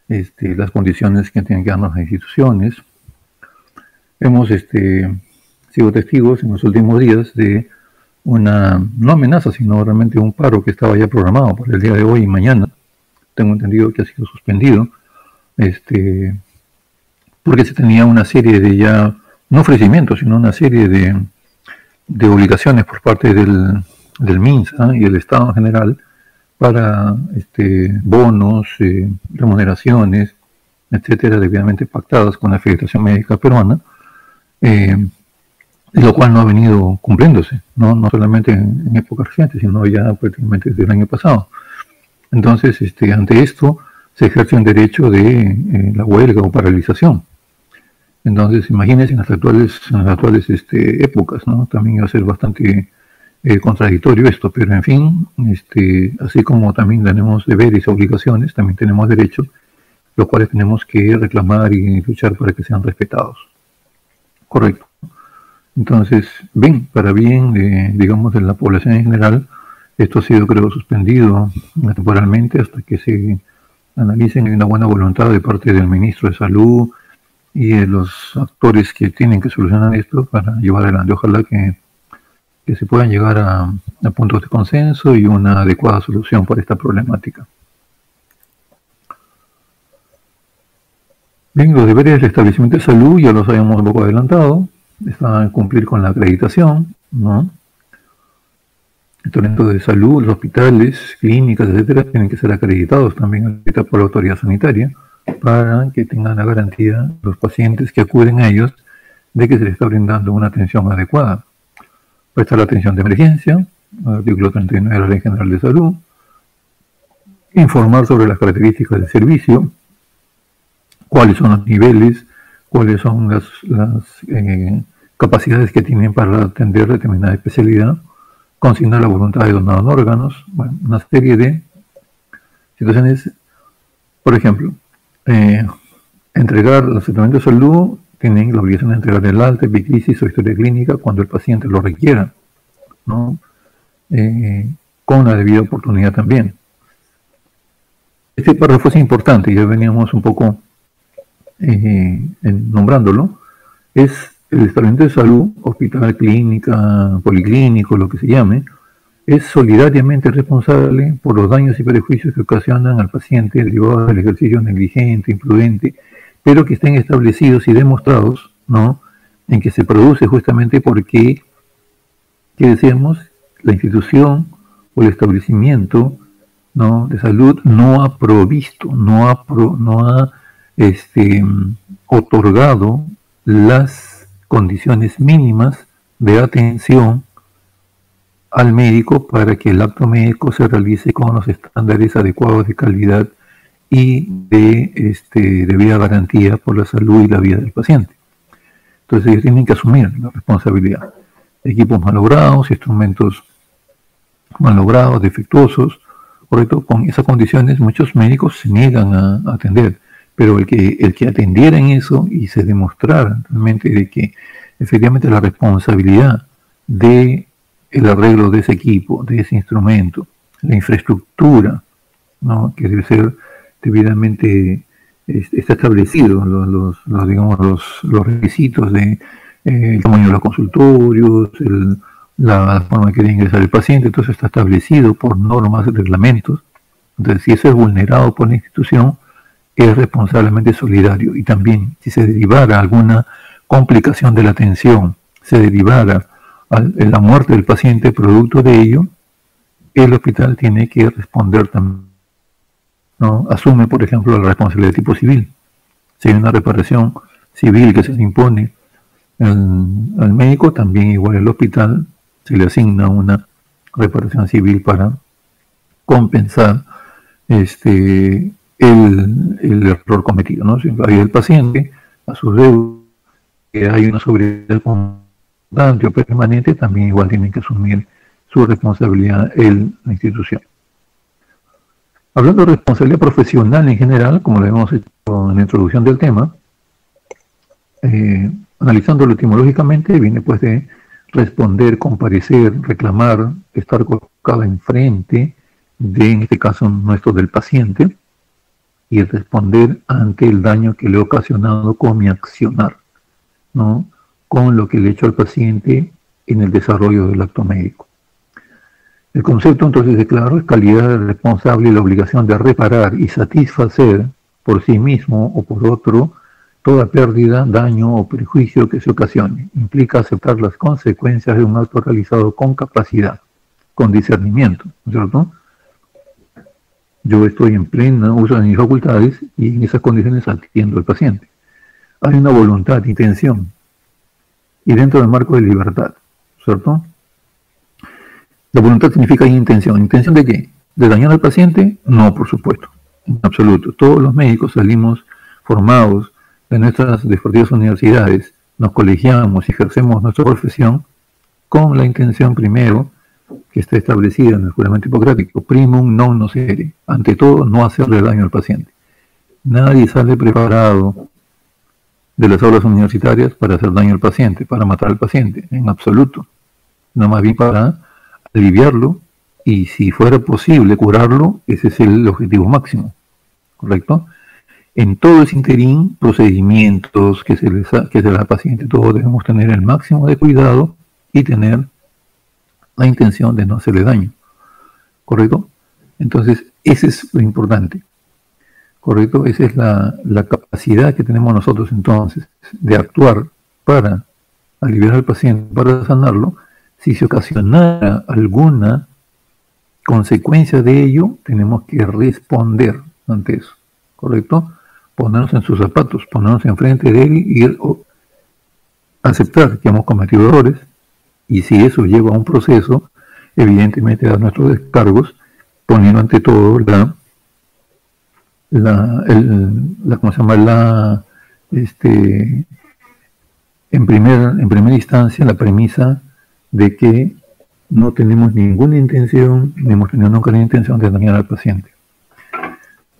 las condiciones que tienen que darnos las instituciones. Hemos sido testigos en los últimos días de una, no amenaza, sino realmente un paro que estaba ya programado para el día de hoy y mañana. Tengo entendido que ha sido suspendido, porque se tenía una serie de ya, no ofrecimientos, sino una serie de obligaciones por parte del MINSA y del Estado en general para bonos, remuneraciones, etcétera, debidamente pactadas con la Federación Médica Peruana, lo cual no ha venido cumpliéndose, no solamente en épocas recientes, sino ya prácticamente desde el año pasado. Entonces, ante esto se ejerce un derecho de la huelga o paralización. Entonces, imagínense en las actuales épocas, ¿no? También va a ser bastante contradictorio esto, pero en fin, así como también tenemos deberes y obligaciones, también tenemos derechos, los cuales tenemos que reclamar y luchar para que sean respetados. Correcto. Entonces, para bien, digamos, de la población en general, esto ha sido, creo, suspendido temporalmente hasta que se analicen una buena voluntad de parte del ministro de Salud y de los actores que tienen que solucionar esto para llevar adelante. Ojalá que se puedan llegar a puntos de consenso y una adecuada solución para esta problemática. Bien, los deberes del establecimiento de salud ya los habíamos un poco adelantado, están en cumplir con la acreditación, ¿no? El talento de salud, los hospitales, clínicas, etcétera, tienen que ser acreditados también por la autoridad sanitaria para que tengan la garantía los pacientes que acuden a ellos de que se les está brindando una atención adecuada. Prestar la atención de emergencia, artículo 39 de la Ley General de Salud, informar sobre las características del servicio, cuáles son los niveles, cuáles son las capacidades que tienen para atender determinada especialidad, consignar la voluntad de donar órganos, bueno, una serie de situaciones. Por ejemplo, entregar los tratamientos de salud, tienen la obligación de entregar el alta, epiclisis o historia clínica cuando el paciente lo requiera, ¿no? Con la debida oportunidad también. Este párrafo es importante, ya veníamos un poco nombrándolo. Es el establecimiento de salud, hospital, clínica, policlínico, lo que se llame, es solidariamente responsable por los daños y perjuicios que ocasionan al paciente derivados del ejercicio negligente, imprudente, pero que estén establecidos y demostrados, ¿no?, en que se produce justamente porque, ¿qué decíamos?, la institución o el establecimiento, ¿no?, de salud no ha provisto, no ha otorgado las condiciones mínimas de atención al médico para que el acto médico se realice con los estándares adecuados de calidad y de debida garantía por la salud y la vida del paciente. Entonces ellos tienen que asumir la responsabilidad. Equipos malogrados, instrumentos malogrados, defectuosos, correcto, con esas condiciones muchos médicos se niegan a atender, pero el que atendiera en eso y se demostrara realmente de que efectivamente la responsabilidad de el arreglo de ese equipo, de ese instrumento, la infraestructura, ¿no?, que debe ser debidamente está establecido, los requisitos de el tamaño de los consultorios, la forma que debe ingresar el paciente, todo eso está establecido por normas, reglamentos. Entonces, si eso es vulnerado por la institución, es responsablemente solidario. Y también, si se derivara alguna complicación de la atención, se derivara en la muerte del paciente producto de ello, el hospital tiene que responder también, ¿no? Asume, por ejemplo, la responsabilidad de tipo civil. Si hay una reparación civil que se le impone al médico, también igual el hospital se le asigna una reparación civil para compensar el error cometido, ¿no? Si hay el paciente a su deuda, que hay una sobriedad constante o permanente, también igual tienen que asumir su responsabilidad la institución. Hablando de responsabilidad profesional en general, como lo hemos hecho en la introducción del tema, analizándolo etimológicamente, viene pues de responder, comparecer, reclamar, estar colocado enfrente de, en este caso nuestro, del paciente, y responder ante el daño que le he ocasionado con mi accionar, ¿no?, con lo que le he hecho al paciente en el desarrollo del acto médico. El concepto entonces de claro es calidad del responsable y la obligación de reparar y satisfacer por sí mismo o por otro toda pérdida, daño o perjuicio que se ocasione. Implica aceptar las consecuencias de un acto realizado con capacidad, con discernimiento, ¿no es cierto? Yo estoy en pleno uso de mis facultades y en esas condiciones atiendo al paciente. Hay una voluntad, intención, y dentro del marco de libertad, ¿cierto? La voluntad significa intención. ¿Intención de qué? ¿De dañar al paciente? No, por supuesto, en absoluto. Todos los médicos salimos formados de nuestras respectivas universidades, nos colegiamos y ejercemos nuestra profesión con la intención primero que está establecida en el juramento hipocrático, primum non nocere, ante todo no hacerle daño al paciente. Nadie sale preparado de las aulas universitarias para hacer daño al paciente, para matar al paciente, en absoluto. No, más bien para aliviarlo y si fuera posible curarlo, ese es el objetivo máximo, ¿correcto? En todo ese interín, procedimientos que se les da al paciente, todos debemos tener el máximo de cuidado y tener la intención de no hacerle daño, ¿correcto? Entonces, ese es lo importante, ¿correcto? Esa es la capacidad que tenemos nosotros entonces de actuar para aliviar al paciente, para sanarlo. Si se ocasionara alguna consecuencia de ello, tenemos que responder ante eso, ¿correcto? Ponernos en sus zapatos, ponernos enfrente de él y aceptar que hemos cometido errores, y si eso lleva a un proceso, evidentemente dar nuestros descargos, poniendo ante todo ¿cómo se llama? En primera instancia, la premisa de que no tenemos ninguna intención, ni hemos tenido nunca la intención de dañar al paciente.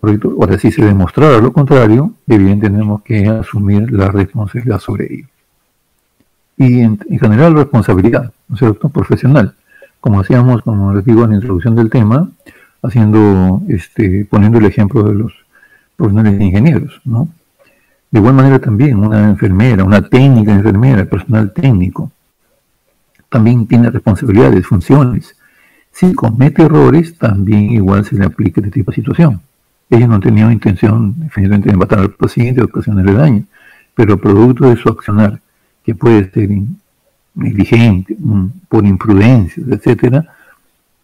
¿Correcto? Ahora, si se demostrara lo contrario, evidentemente tenemos que asumir la responsabilidad sobre ello. Y en general, responsabilidad, ¿no es cierto?, profesional. Como hacíamos, como les digo en la introducción del tema, poniendo el ejemplo de los profesionales ingenieros, ¿no? De igual manera también una enfermera, una técnica enfermera, el personal técnico, también tiene responsabilidades, funciones. Si comete errores, también igual se le aplica este tipo de situación. Ellos no tenían intención, definitivamente, de matar al paciente o ocasionarle daño, pero producto de su accionar, que puede ser negligente, por imprudencia, etcétera,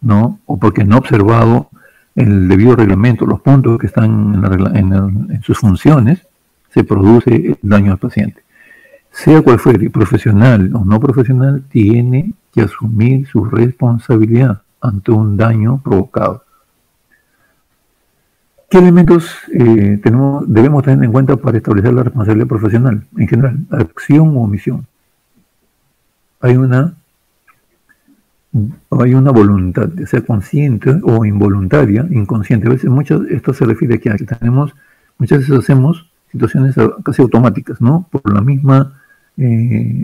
¿no? O porque no ha observado el debido reglamento, los puntos que están en sus funciones, se produce el daño al paciente. Sea cual fuere, profesional o no profesional, tiene que asumir su responsabilidad ante un daño provocado. ¿Qué elementos debemos tener en cuenta para establecer la responsabilidad profesional? En general, acción o omisión. Hay una voluntad, ya sea consciente o involuntaria, inconsciente. A veces esto se refiere a que muchas veces hacemos situaciones casi automáticas, ¿no? Por la misma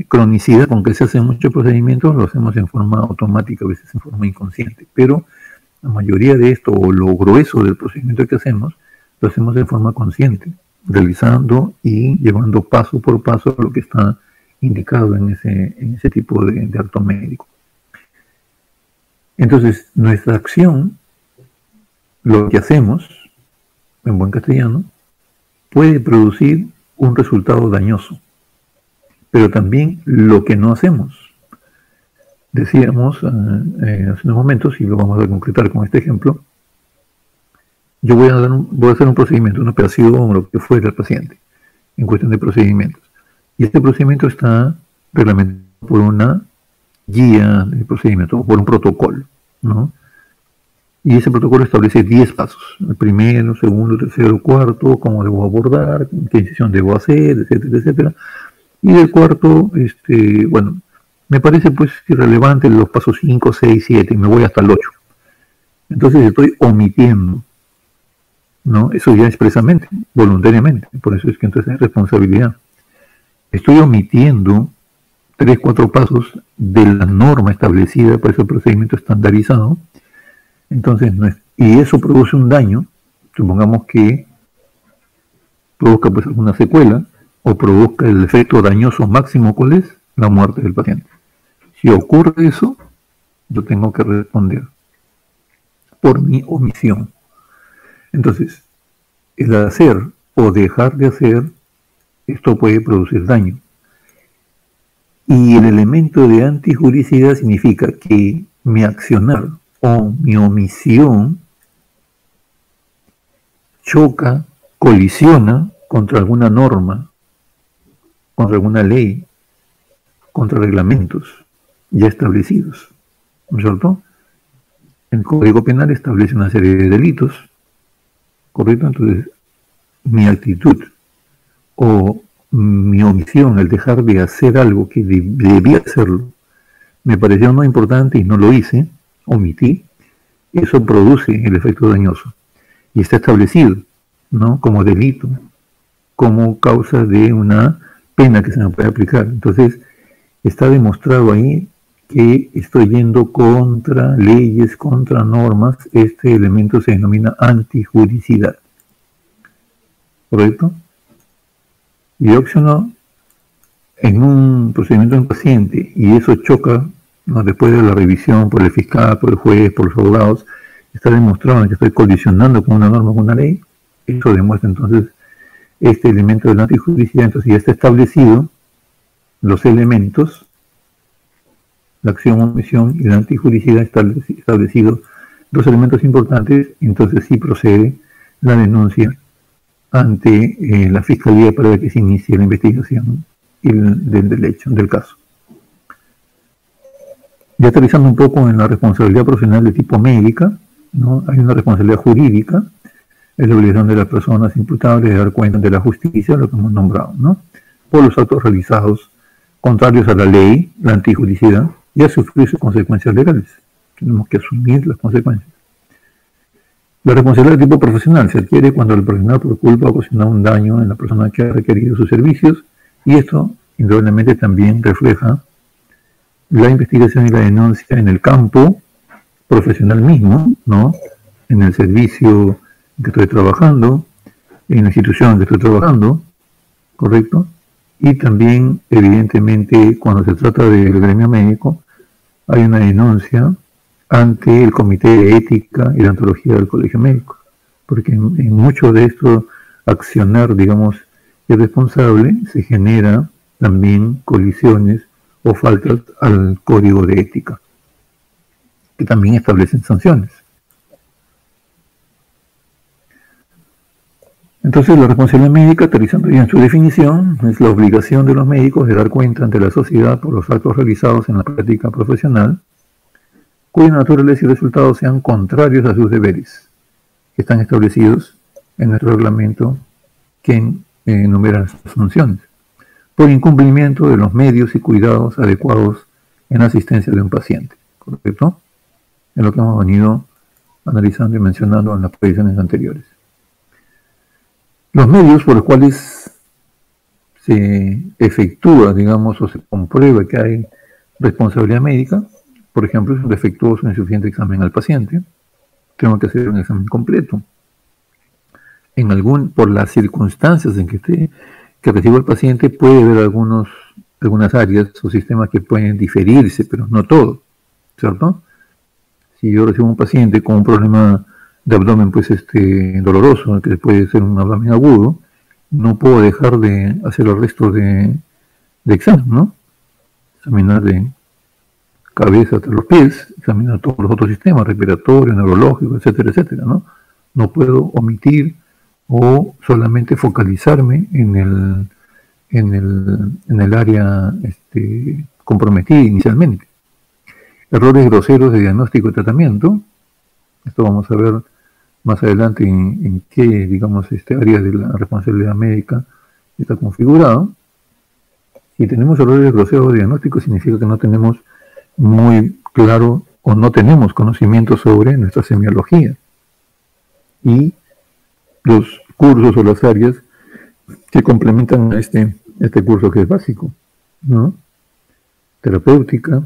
cronicidad con que se hacen muchos procedimientos, lo hacemos en forma automática, a veces en forma inconsciente. Pero la mayoría de esto, o lo grueso del procedimiento que hacemos, lo hacemos de forma consciente, realizando y llevando paso por paso lo que está indicado en ese tipo de acto médico. Entonces, nuestra acción, lo que hacemos, en buen castellano, puede producir un resultado dañoso, pero también lo que no hacemos. Decíamos hace unos momentos, y lo vamos a concretar con este ejemplo, yo voy a hacer un procedimiento, una operación o lo que fuera el paciente, en cuestión de procedimientos. Y este procedimiento está reglamentado por una guía de procedimiento, por un protocolo, ¿no? Y ese protocolo establece 10 pasos, el primero, segundo, tercero, cuarto, cómo debo abordar, qué incisión debo hacer, etcétera, etcétera. Y del cuarto, me parece pues irrelevante los pasos 5, 6, 7, y me voy hasta el 8. Entonces estoy omitiendo, ¿no? Eso ya expresamente, voluntariamente, por eso es que entonces es responsabilidad. Estoy omitiendo 3, 4 pasos de la norma establecida para ese procedimiento estandarizado. Entonces, y eso produce un daño, supongamos que produzca pues alguna secuela, o produzca el efecto dañoso máximo, ¿cuál es? La muerte del paciente. Si ocurre eso, yo tengo que responder por mi omisión. Entonces, el hacer o dejar de hacer, esto puede producir daño. Y el elemento de antijuricidad significa que mi accionar o mi omisión choca, colisiona contra alguna norma, contra alguna ley, contra reglamentos ya establecidos, ¿no es cierto? El Código Penal establece una serie de delitos, ¿correcto? Entonces, mi actitud o mi omisión, el dejar de hacer algo que debía hacerlo, me pareció no importante y no lo hice, omití, eso produce el efecto dañoso. Y está establecido, ¿no?, como delito, como causa de una pena que se me puede aplicar. Entonces, está demostrado ahí que estoy yendo contra leyes, contra normas. Este elemento se denomina antijuricidad. ¿correcto? Dióxido en un procedimiento de un paciente y eso choca, ¿no?, después de la revisión por el fiscal, por el juez, por los abogados, está demostrado que estoy colisionando con una norma, con una ley. Eso demuestra entonces este elemento de la antijuricidad. Entonces ya está establecido los elementos, la acción, omisión y la antijuricidad, establecido dos elementos importantes. Entonces sí procede la denuncia ante la Fiscalía para que se inicie la investigación del hecho, del caso. Ya aterrizando un poco en la responsabilidad profesional de tipo médica, ¿no? Hay una responsabilidad jurídica, es la obligación de las personas imputables de dar cuenta ante la justicia, lo que hemos nombrado, ¿no?, por los actos realizados contrarios a la ley, la antijuricidad, y a sufrir sus consecuencias legales. Tenemos que asumir las consecuencias. La responsabilidad de tipo profesional se adquiere cuando el profesional por culpa ha ocasionado un daño en la persona que ha requerido sus servicios, y esto indudablemente también refleja la investigación y la denuncia en el campo profesional mismo, ¿no?, en el servicio que estoy trabajando, en la institución que estoy trabajando, ¿correcto? Y también, evidentemente, cuando se trata del gremio médico, hay una denuncia ante el Comité de Ética y de Antología del Colegio Médico, porque en mucho de esto accionar, digamos, irresponsable, se genera también colisiones o faltas al Código de Ética, que también establecen sanciones. Entonces, la responsabilidad médica, aterrizando ya en su definición, es la obligación de los médicos de dar cuenta ante la sociedad por los actos realizados en la práctica profesional, cuya naturaleza y resultados sean contrarios a sus deberes, que están establecidos en nuestro reglamento que enumera las funciones, por incumplimiento de los medios y cuidados adecuados en la asistencia de un paciente, ¿correcto? Es lo que hemos venido analizando y mencionando en las previsiones anteriores. Los medios por los cuales se efectúa, digamos, o se comprueba que hay responsabilidad médica, por ejemplo, es un defectuoso o insuficiente examen al paciente, tengo que hacer un examen completo. Por las circunstancias en que recibo el paciente, puede haber algunas áreas o sistemas que pueden diferirse, pero no todo, ¿cierto? Si yo recibo un paciente con un problema de abdomen pues doloroso, que puede ser un abdomen agudo, no puedo dejar de hacer el resto de examen, ¿no? Examinar de cabeza hasta los pies, examinar todos los otros sistemas, respiratorio, neurológico, etcétera, etcétera, ¿no? No puedo omitir o solamente focalizarme en el área comprometida inicialmente. Errores groseros de diagnóstico y tratamiento. Esto vamos a ver más adelante en qué, digamos, área de la responsabilidad médica está configurado. Si tenemos errores groseros de diagnóstico, significa que no tenemos muy claro o no tenemos conocimiento sobre nuestra semiología y los cursos o las áreas que complementan a este curso que es básico, ¿no? Terapéutica,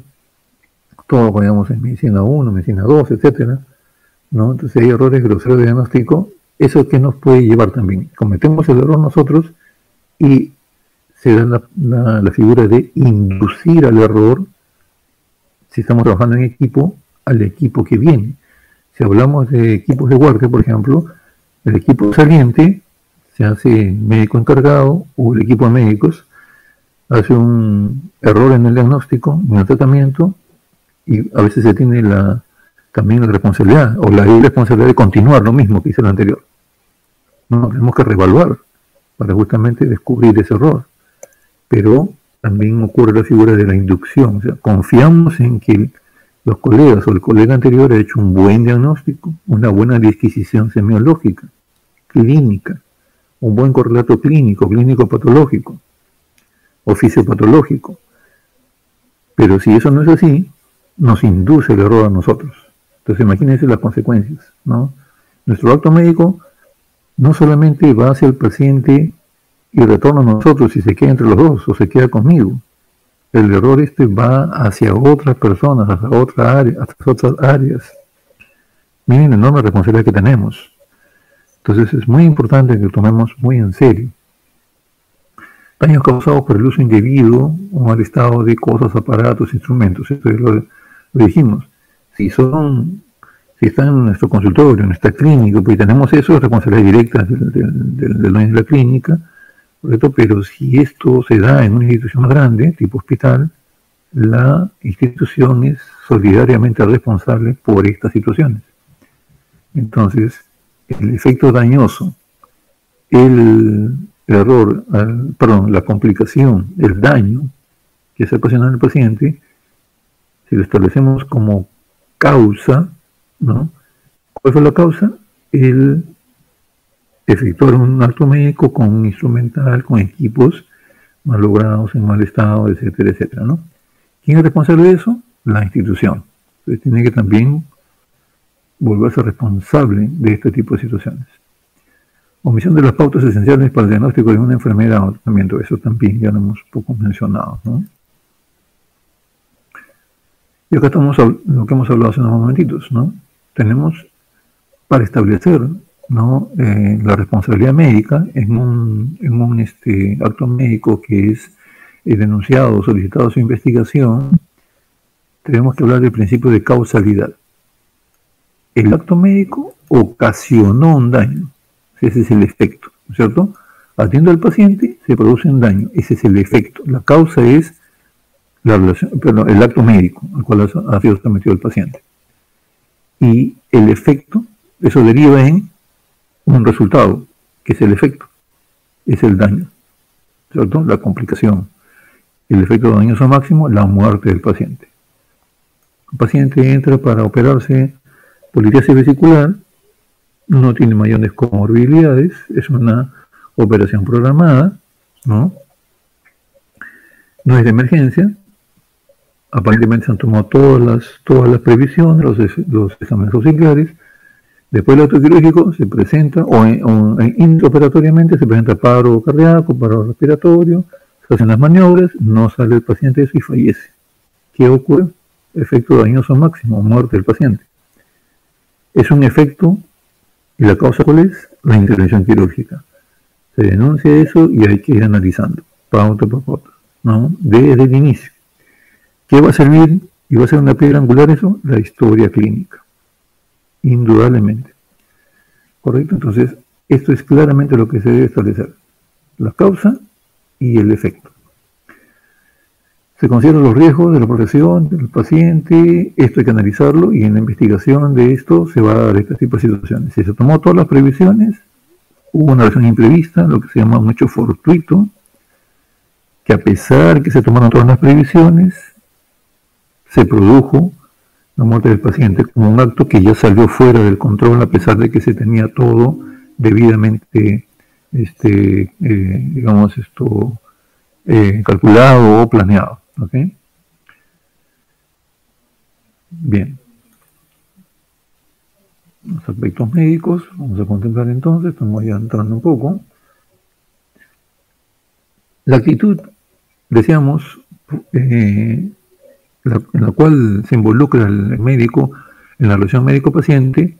todo vayamos en medicina 1, medicina 2, etcétera, ¿no? Entonces hay errores groseros de diagnóstico. ¿Eso que nos puede llevar también? Cometemos el error nosotros y se da la figura de inducir al error, si estamos trabajando en equipo, al equipo que viene. Si hablamos de equipos de guardia, por ejemplo, el equipo saliente se hace médico encargado o el equipo de médicos hace un error en el diagnóstico, en el tratamiento, y a veces se tiene también la responsabilidad o la irresponsabilidad de continuar lo mismo que hizo el anterior. No, tenemos que reevaluar para justamente descubrir ese error. Pero también ocurre la figura de la inducción, o sea, confiamos en que los colegas o el colega anterior ha hecho un buen diagnóstico, una buena disquisición semiológica, clínica, un buen correlato clínico, clínico-patológico o fisiopatológico. Pero si eso no es así, nos induce el error a nosotros. Entonces imagínense las consecuencias, ¿no? Nuestro acto médico no solamente va hacia el paciente y retorna a nosotros si se queda entre los dos o se queda conmigo. El error va hacia otras personas, hacia otras áreas. Miren la enorme responsabilidad que tenemos. Entonces es muy importante que lo tomemos muy en serio. Daños causados por el uso indebido o mal estado de cosas, aparatos, instrumentos. Esto ya lo dijimos. Si están en nuestro consultorio, en nuestra clínica, pues tenemos eso, es responsabilidad directa del dueño de la clínica, ¿correcto? Pero si esto se da en una institución más grande, tipo hospital, la institución es solidariamente responsable por estas situaciones. Entonces, el efecto dañoso, el error, la complicación, el daño que se ocasiona en el paciente, si lo establecemos como causa, ¿no? ¿Cuál fue la causa? El efectuar un acto médico con un instrumental, con equipos mal logrados, en mal estado, etcétera, etcétera, ¿no? ¿Quién es responsable de eso? La institución. Entonces tiene que también volverse responsable de este tipo de situaciones. Omisión de las pautas esenciales para el diagnóstico de una enfermedad o tratamiento. Eso también ya lo hemos poco mencionado, ¿no? Y acá estamos lo que hemos hablado hace unos momentitos, ¿no? Tenemos para establecer, ¿no? La responsabilidad médica en un acto médico que es denunciado o solicitado su investigación, tenemos que hablar del principio de causalidad. El acto médico ocasionó un daño, ese es el efecto, ¿no es cierto? Atiendo al paciente, se produce un daño, ese es el efecto. La causa es el acto médico al cual ha sido sometido el paciente. Y el efecto, eso deriva en un resultado, que es el efecto, es el daño, ¿cierto? La complicación. El efecto dañoso máximo, la muerte del paciente. El paciente entra para operarse por litiasis vesicular, no tiene mayores comorbilidades, es una operación programada, ¿no? No es de emergencia, aparentemente se han tomado todas las previsiones, los exámenes auxiliares. Después del acto quirúrgico se presenta, o intraoperatoriamente se presenta paro cardíaco, paro respiratorio, se hacen las maniobras, no sale el paciente de eso y fallece. ¿Qué ocurre? Efecto dañoso máximo, muerte del paciente. Es un efecto, y la causa ¿cuál es? La intervención quirúrgica. Se denuncia eso y hay que ir analizando, pauta por pauta, ¿no? Desde el inicio. ¿Qué va a servir? ¿Y va a ser una piedra angular eso? La historia clínica. Indudablemente. ¿Correcto? Entonces, esto es claramente lo que se debe establecer. La causa y el efecto. Se consideran los riesgos de la profesión, del paciente, esto hay que analizarlo y en la investigación de esto se va a dar este tipo de situaciones. Si se tomó todas las previsiones, hubo una razón imprevista, lo que se llama un hecho fortuito, que a pesar que se tomaron todas las previsiones, se produjo la muerte del paciente como un acto que ya salió fuera del control a pesar de que se tenía todo debidamente, calculado o planeado. ¿Ok? Bien. Los aspectos médicos, vamos a contemplar entonces, estamos ya entrando un poco. La actitud, decíamos, en la cual se involucra el médico en la relación médico-paciente,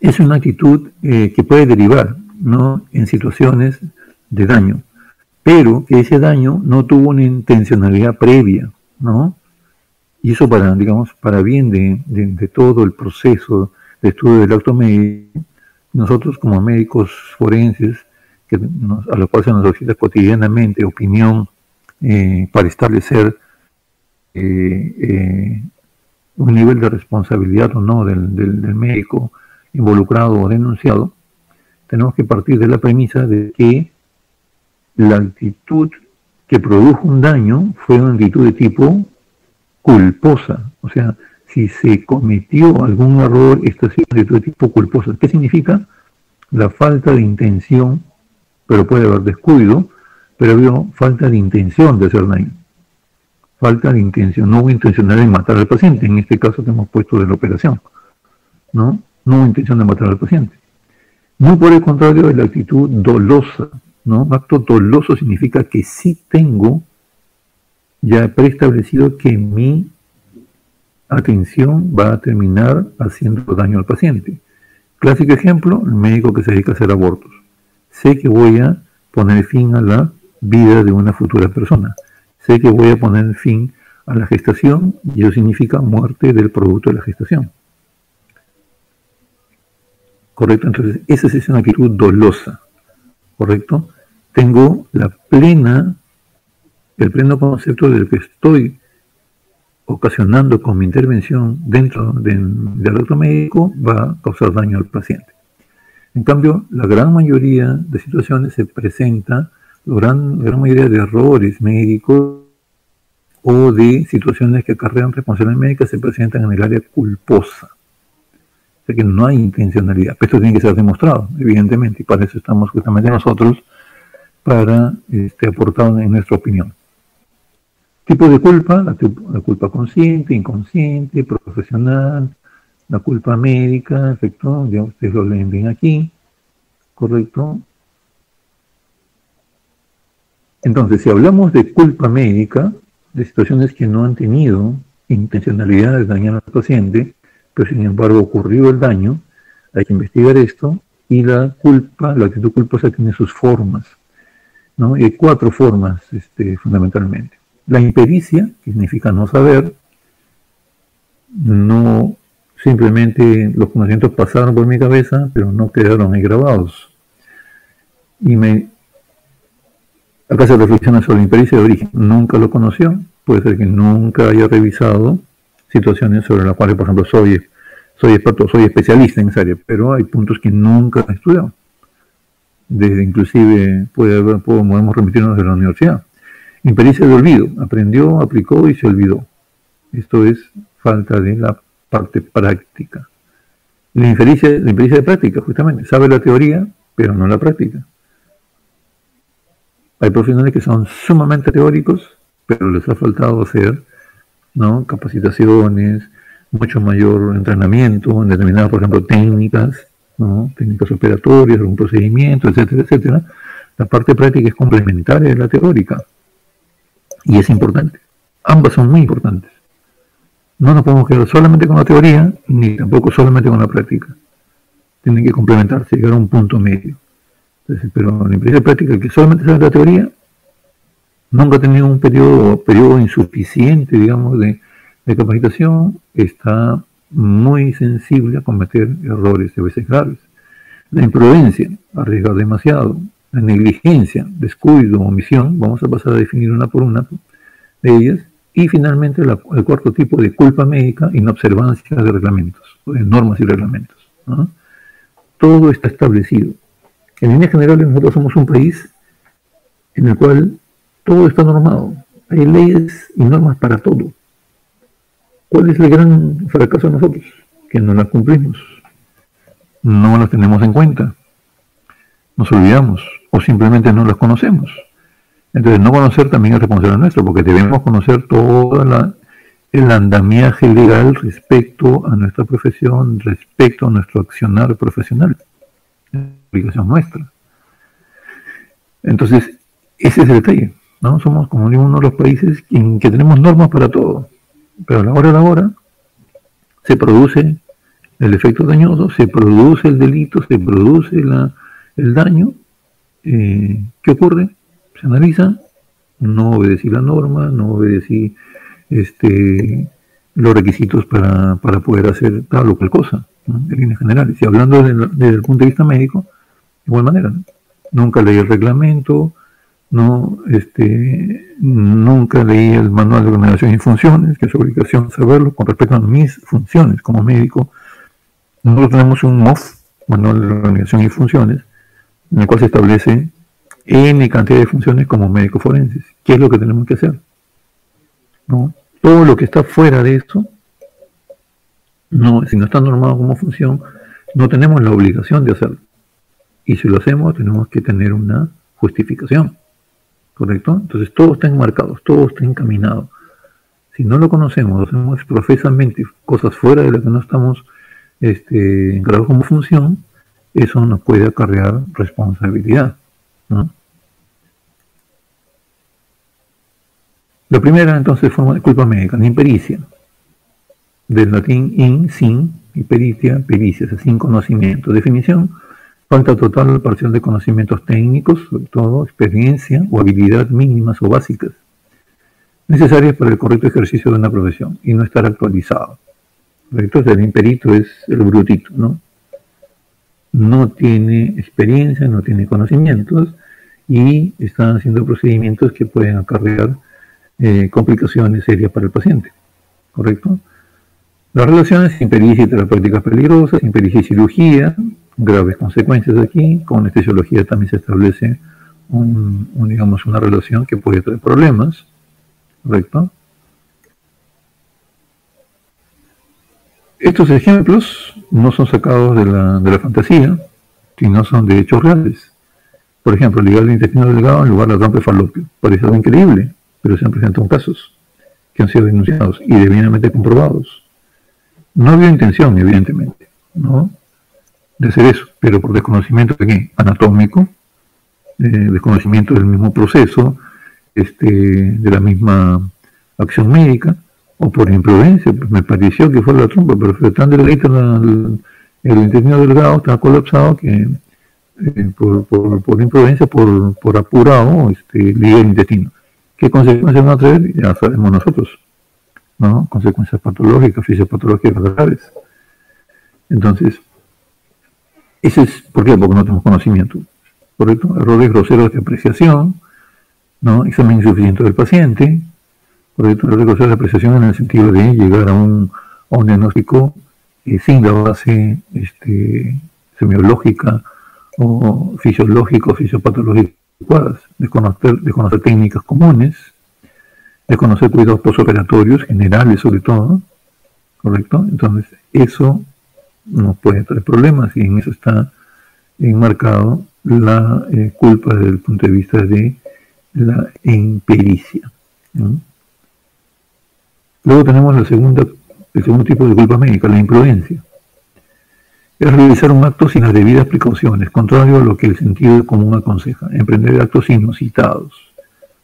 es una actitud que puede derivar, ¿no?, en situaciones de daño, pero que ese daño no tuvo una intencionalidad previa, ¿no? Y eso para bien de todo el proceso de estudio del acto médico, nosotros como médicos forenses, a los cuales se nos solicita cotidianamente opinión para establecer un nivel de responsabilidad o no del médico involucrado o denunciado, tenemos que partir de la premisa de que la actitud que produjo un daño fue una actitud de tipo culposa. O sea, si se cometió algún error, esta es una actitud de tipo culposa. ¿Qué significa? La falta de intención, pero puede haber descuido, pero había falta de intención de hacer daño. Falta de intención, no hubo intencional de matar al paciente, en este caso que hemos puesto de la operación, ¿no? No hubo intención de matar al paciente. No por el contrario de la actitud dolosa, ¿no? Un acto doloso significa que sí tengo ya preestablecido que mi atención va a terminar haciendo daño al paciente. Clásico ejemplo, el médico que se dedica a hacer abortos. Sé que voy a poner fin a la vida de una futura persona. Sé que voy a poner fin a la gestación y eso significa muerte del producto de la gestación. ¿Correcto? Entonces, esa es una actitud dolosa. ¿Correcto? Tengo el pleno concepto de lo que estoy ocasionando con mi intervención dentro del acto médico va a causar daño al paciente. En cambio, la gran mayoría de situaciones se presenta, la gran mayoría de errores médicos o de situaciones que acarrean responsabilidad médica se presentan en el área culposa. O sea que no hay intencionalidad. Esto tiene que ser demostrado, evidentemente, y para eso estamos justamente nosotros, para aportar en nuestra opinión. Tipo de culpa, la culpa consciente, inconsciente, profesional, la culpa médica, ¿correcto? Ya ustedes lo leen bien aquí, ¿correcto? Entonces, si hablamos de culpa médica, de situaciones que no han tenido intencionalidad de dañar al paciente, pero sin embargo ocurrió el daño, hay que investigar esto, y la actitud culposa tiene sus formas, ¿no? Y hay 4 formas, fundamentalmente. La impericia, que significa no saber, no simplemente los conocimientos pasaron por mi cabeza, pero no quedaron ahí grabados. Y acá se reflexiona sobre la impericia de origen. Nunca lo conoció, puede ser que nunca haya revisado situaciones sobre las cuales, por ejemplo, soy experto, soy especialista en esa área, pero hay puntos que nunca he estudiado. Inclusive podemos remitirnos de la universidad. Impericia de olvido, aprendió, aplicó y se olvidó. Esto es falta de la parte práctica. La impericia de práctica, justamente, sabe la teoría, pero no la práctica. Hay profesionales que son sumamente teóricos, pero les ha faltado hacer, ¿no?, capacitaciones, mucho mayor entrenamiento en determinadas, por ejemplo, técnicas, ¿no?, técnicas operatorias, algún procedimiento, etcétera, etcétera. La parte práctica es complementaria de la teórica. Y es importante. Ambas son muy importantes. No nos podemos quedar solamente con la teoría, ni tampoco solamente con la práctica. Tienen que complementarse, llegar a un punto medio. Entonces, pero la empresa práctica, el que solamente sabe la teoría, nunca ha tenido un periodo insuficiente, digamos, de capacitación, está muy sensible a cometer errores, a veces graves. La imprudencia, arriesgar demasiado. La negligencia, descuido, omisión, vamos a pasar a definir una por una de ellas. Y finalmente el 4º tipo de culpa médica, inobservancia de reglamentos, de normas y reglamentos, ¿no? Todo está establecido. En líneas generales nosotros somos un país en el cual todo está normado. Hay leyes y normas para todo. ¿Cuál es el gran fracaso de nosotros? Que no las cumplimos. No las tenemos en cuenta. Nos olvidamos o simplemente no las conocemos. Entonces, no conocer también es responsabilidad nuestra, porque debemos conocer todo el andamiaje legal respecto a nuestra profesión, respecto a nuestro accionar profesional. Es obligación nuestra. Entonces, ese es el detalle, ¿no? Somos, como digo, uno de los países en que tenemos normas para todo, pero a la hora se produce el efecto dañoso, se produce el delito, se produce el daño. ¿Qué ocurre? Se analiza, no obedecí la norma, no obedecí los requisitos para poder hacer tal o cual cosa, ¿no?, en líneas generales. Y hablando desde el punto de vista médico, de igual manera, ¿no? Nunca leí el reglamento, nunca leí el manual de organización y funciones, que es obligación saberlo con respecto a mis funciones como médico. Nosotros tenemos un MOF, manual de organización y funciones, en el cual se establece N cantidad de funciones como médicos forenses. ¿Qué es lo que tenemos que hacer? ¿No? Todo lo que está fuera de eso, si no está normado como función, no tenemos la obligación de hacerlo. Y si lo hacemos, tenemos que tener una justificación. ¿Correcto? Entonces todo está enmarcado, todo está encaminado. Si no lo conocemos, hacemos profesamente cosas fuera de las que no estamos encargados como función, eso nos puede acarrear responsabilidad, ¿no? La primera, entonces, forma de culpa médica, la impericia, del latín in, sin, y pericia, pericia, sin conocimiento. Definición: falta total o parcial de conocimientos técnicos, sobre todo experiencia o habilidad mínimas o básicas, necesarias para el correcto ejercicio de una profesión y no estar actualizado. Entonces, el imperito es el brutito, ¿no? No tiene experiencia, no tiene conocimientos y están haciendo procedimientos que pueden acarrear complicaciones serias para el paciente, ¿correcto? Las relaciones impericia y terapéuticas peligrosas, impericia y cirugía, graves consecuencias aquí. Con anestesiología también se establece digamos, una relación que puede traer problemas, ¿correcto? Estos ejemplos no son sacados de la fantasía, sino son de hechos reales. Por ejemplo, ligar el intestino delgado en lugar de la trompa de falopio. Parece algo increíble, pero se han presentado casos que han sido denunciados y debidamente comprobados. No había intención, evidentemente, ¿no?, de hacer eso, pero por desconocimiento de qué, anatómico, desconocimiento del mismo proceso, de la misma acción médica, o por imprudencia. Pues me pareció que fue la trompa, pero fue tan delgadita el intestino delgado, estaba colapsado que por imprudencia, por apurado, liga el intestino. ¿Qué consecuencias van a traer? Ya sabemos nosotros, ¿no? Consecuencias patológicas, fisiopatológicas graves. Entonces, ese es, ¿por qué? Porque no tenemos conocimiento, ¿correcto? Errores groseros de apreciación, ¿no? Examen insuficiente del paciente, ¿correcto? Errores groseros de apreciación en el sentido de llegar a un diagnóstico sin la base semiológica o fisiológico, fisiopatológica adecuadas, desconocer técnicas comunes, desconocer cuidados postoperatorios, generales sobre todo, ¿correcto? Entonces, eso nos puede traer problemas y en eso está enmarcado la culpa desde el punto de vista de la impericia, ¿no? Luego tenemos el segundo tipo de culpa médica, la imprudencia. Es realizar un acto sin las debidas precauciones, contrario a lo que el sentido común aconseja, emprender actos inusitados,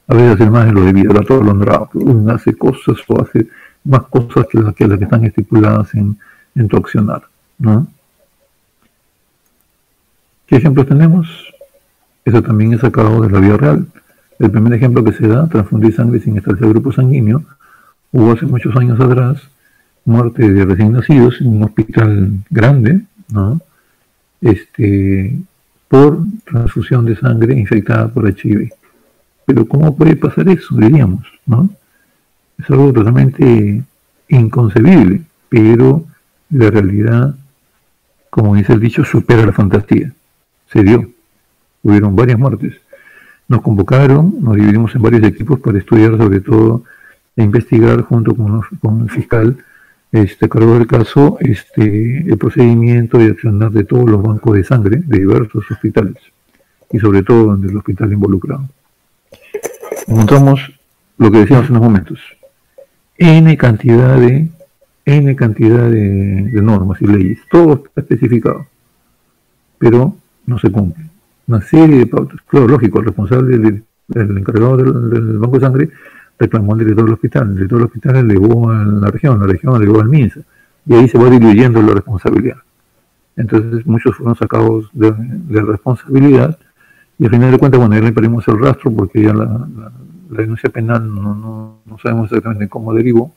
a veces hacer más de lo debido, el atolondrado, hace cosas o hace más cosas que las que están estipuladas en tu accionar, ¿no? ¿Qué ejemplos tenemos? Eso también es sacado de la vida real. El primer ejemplo que se da, transfundir sangre sin establecer grupo sanguíneo, hubo hace muchos años atrás muerte de recién nacidos en un hospital grande, ¿no? Por transfusión de sangre infectada por HIV. Pero ¿cómo puede pasar eso? Diríamos, ¿no? Es algo totalmente inconcebible, pero la realidad, como dice el dicho, supera la fantasía. Se dio. Hubieron varias muertes. Nos convocaron, nos dividimos en varios equipos para estudiar sobre todo e investigar junto con el fiscal a cargo del caso el procedimiento y accionar de todos los bancos de sangre de diversos hospitales y sobre todo del hospital involucrado. Encontramos lo que decíamos en los momentos, N cantidad de normas y leyes, todo está especificado, pero no se cumple. Una serie de pautas. Claro, lógico, el responsable, el encargado del banco de sangre reclamó al director del hospital. El director del hospital elevó a la región elevó al MINSA, y ahí se va diluyendo la responsabilidad. Entonces muchos fueron sacados de responsabilidad, y al final de cuentas, bueno, ya le perdimos el rastro porque ya la denuncia penal no sabemos exactamente cómo derivó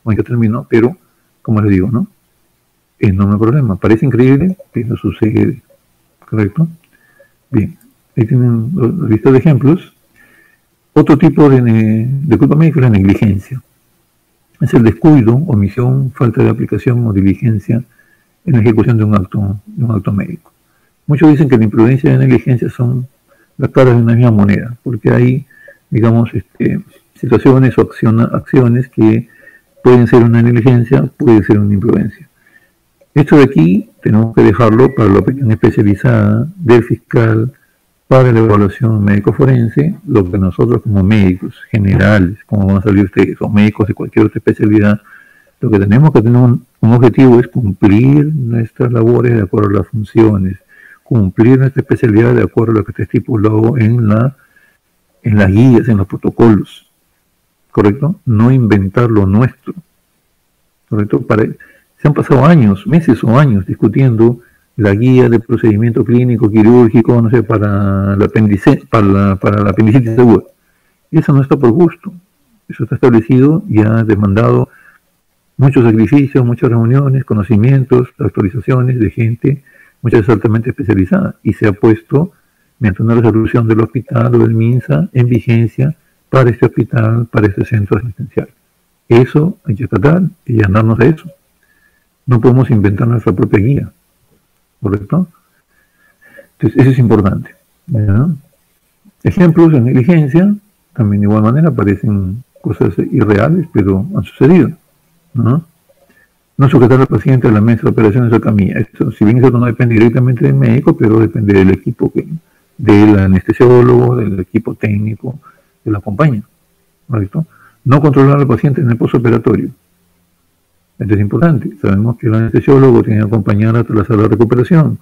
o en qué terminó, pero como les digo, ¿no? No hay problema. Parece increíble, pero sucede, ¿correcto? Bien, ahí tienen la lista de ejemplos. Otro tipo de culpa médica es la negligencia. Es el descuido, omisión, falta de aplicación o diligencia en la ejecución de un acto médico. Muchos dicen que la imprudencia y la negligencia son las caras de una misma moneda, porque hay, digamos, situaciones o acciones que pueden ser una negligencia, puede ser una imprudencia. Esto de aquí tenemos que dejarlo para la opinión especializada del fiscal, para la evaluación médico-forense, lo que nosotros como médicos generales, como van a salir ustedes, o médicos de cualquier otra especialidad, lo que tenemos que tener un objetivo es cumplir nuestras labores de acuerdo a las funciones, cumplir nuestra especialidad de acuerdo a lo que está estipulado en las guías, en los protocolos, ¿correcto? No inventar lo nuestro, ¿correcto? Se han pasado años, meses o años discutiendo la guía de procedimiento clínico quirúrgico, no sé, para la apendicitis aguda. Y eso no está por gusto. Eso está establecido y ha demandado muchos sacrificios, muchas reuniones, conocimientos, actualizaciones de gente, muchas veces altamente especializada. Y se ha puesto, mediante una resolución del hospital o del MINSA, en vigencia para este hospital, para este centro asistencial. Eso hay que acatar y andarnos a eso. No podemos inventar nuestra propia guía, ¿correcto? Entonces, eso es importante, ¿ya? Ejemplos de negligencia, también de igual manera parecen cosas irreales, pero han sucedido, ¿no? No sujetar al paciente a la mesa de operaciones o camilla. Esto, si bien eso no depende directamente del médico, pero depende del equipo, del anestesiólogo, del equipo técnico que lo acompaña, ¿correcto? No controlar al paciente en el postoperatorio. Esto es importante. Sabemos que el anestesiólogo tiene que acompañar hasta la sala de recuperación,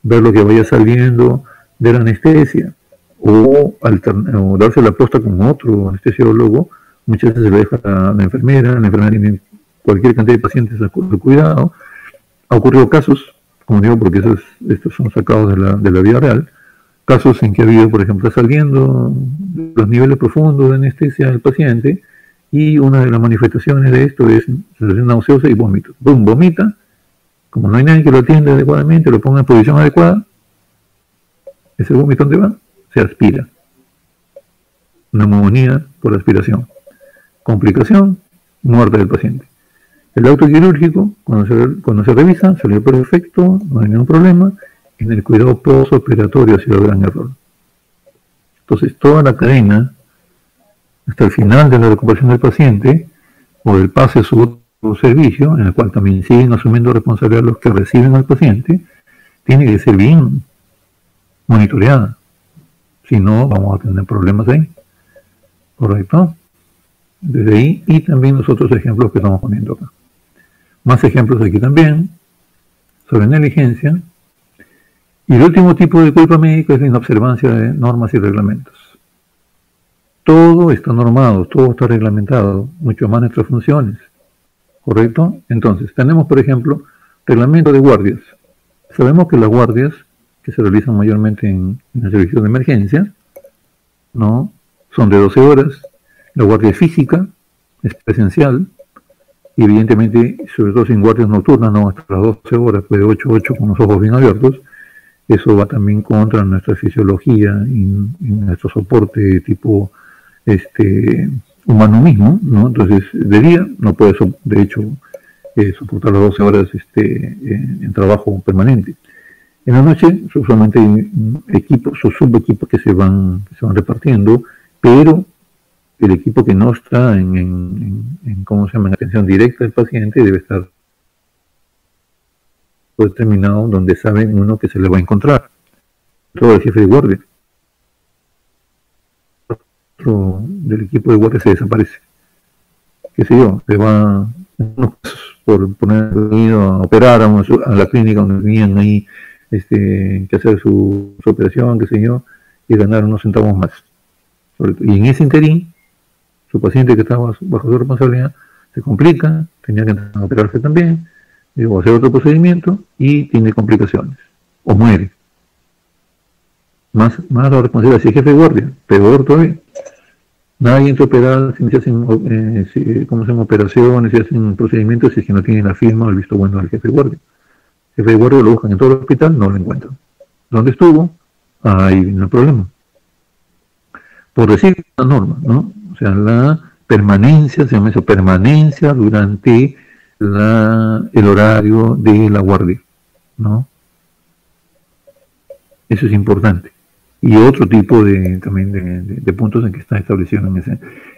ver lo que vaya saliendo de la anestesia, o darse la posta con otro anestesiólogo. Muchas veces se le deja a la enfermera tiene cualquier cantidad de pacientes a cuidado. Ha ocurrido casos, como digo, porque estos son sacados de la vida real, casos en que ha habido, por ejemplo, saliendo los niveles profundos de anestesia del paciente, y una de las manifestaciones de esto es sensación nauseosa y vómito. Boom, vomita, como no hay nadie que lo atienda adecuadamente, lo ponga en posición adecuada, ese vómito, ¿dónde va? Se aspira. Neumonía por aspiración. Complicación, muerte del paciente. El auto quirúrgico, cuando se revisa, salió perfecto, no hay ningún problema. En el cuidado postoperatorio ha sido el gran error. Entonces, toda la cadena, hasta el final de la recuperación del paciente, o del pase a su otro servicio, en el cual también siguen asumiendo responsabilidad los que reciben al paciente, tiene que ser bien monitoreada. Si no, vamos a tener problemas ahí. ¿Correcto? Desde ahí, y también los otros ejemplos que estamos poniendo acá. Más ejemplos aquí también, sobre negligencia. Y el último tipo de culpa médica es la inobservancia de normas y reglamentos. Todo está normado, todo está reglamentado, mucho más nuestras funciones. ¿Correcto? Entonces, tenemos, por ejemplo, reglamento de guardias. Sabemos que las guardias, que se realizan mayormente en el servicio de emergencia, ¿no?, son de 12 horas. La guardia física es presencial, y evidentemente, sobre todo sin guardias nocturnas, no hasta las 12 horas, pues de 8 a 8 con los ojos bien abiertos. Eso va también contra nuestra fisiología y nuestro soporte tipo humano mismo, ¿no? Entonces, de día no puede, de hecho, soportar las 12 horas en trabajo permanente. En la noche, usualmente hay equipos o subequipos que se van repartiendo, pero el equipo que no está en atención directa del paciente debe estar determinado donde saben uno que se le va a encontrar. Todo el jefe de guardia. Otro del equipo de guardia se desaparece. Qué sé yo, se va por poner a operar a la clínica donde tenían ahí que hacer su operación, qué sé yo, y ganar unos centavos más. Y en ese interín, su paciente que estaba bajo su responsabilidad se complica, tenía que operarse también, o hacer otro procedimiento y tiene complicaciones, o muere. Más la responsabilidad, si es jefe de guardia, peor todavía. Nadie entra a operar si se hacen operaciones, si hacen procedimientos, si es que no tienen la firma o el visto bueno del jefe de guardia. El jefe de guardia lo buscan en todo el hospital, no lo encuentran. ¿Dónde estuvo? Ahí viene el problema. Por decir la norma, ¿no? O sea, la permanencia, se llama eso, permanencia durante el horario de la guardia, ¿no? Eso es importante. Y otro tipo también de puntos en que está establecido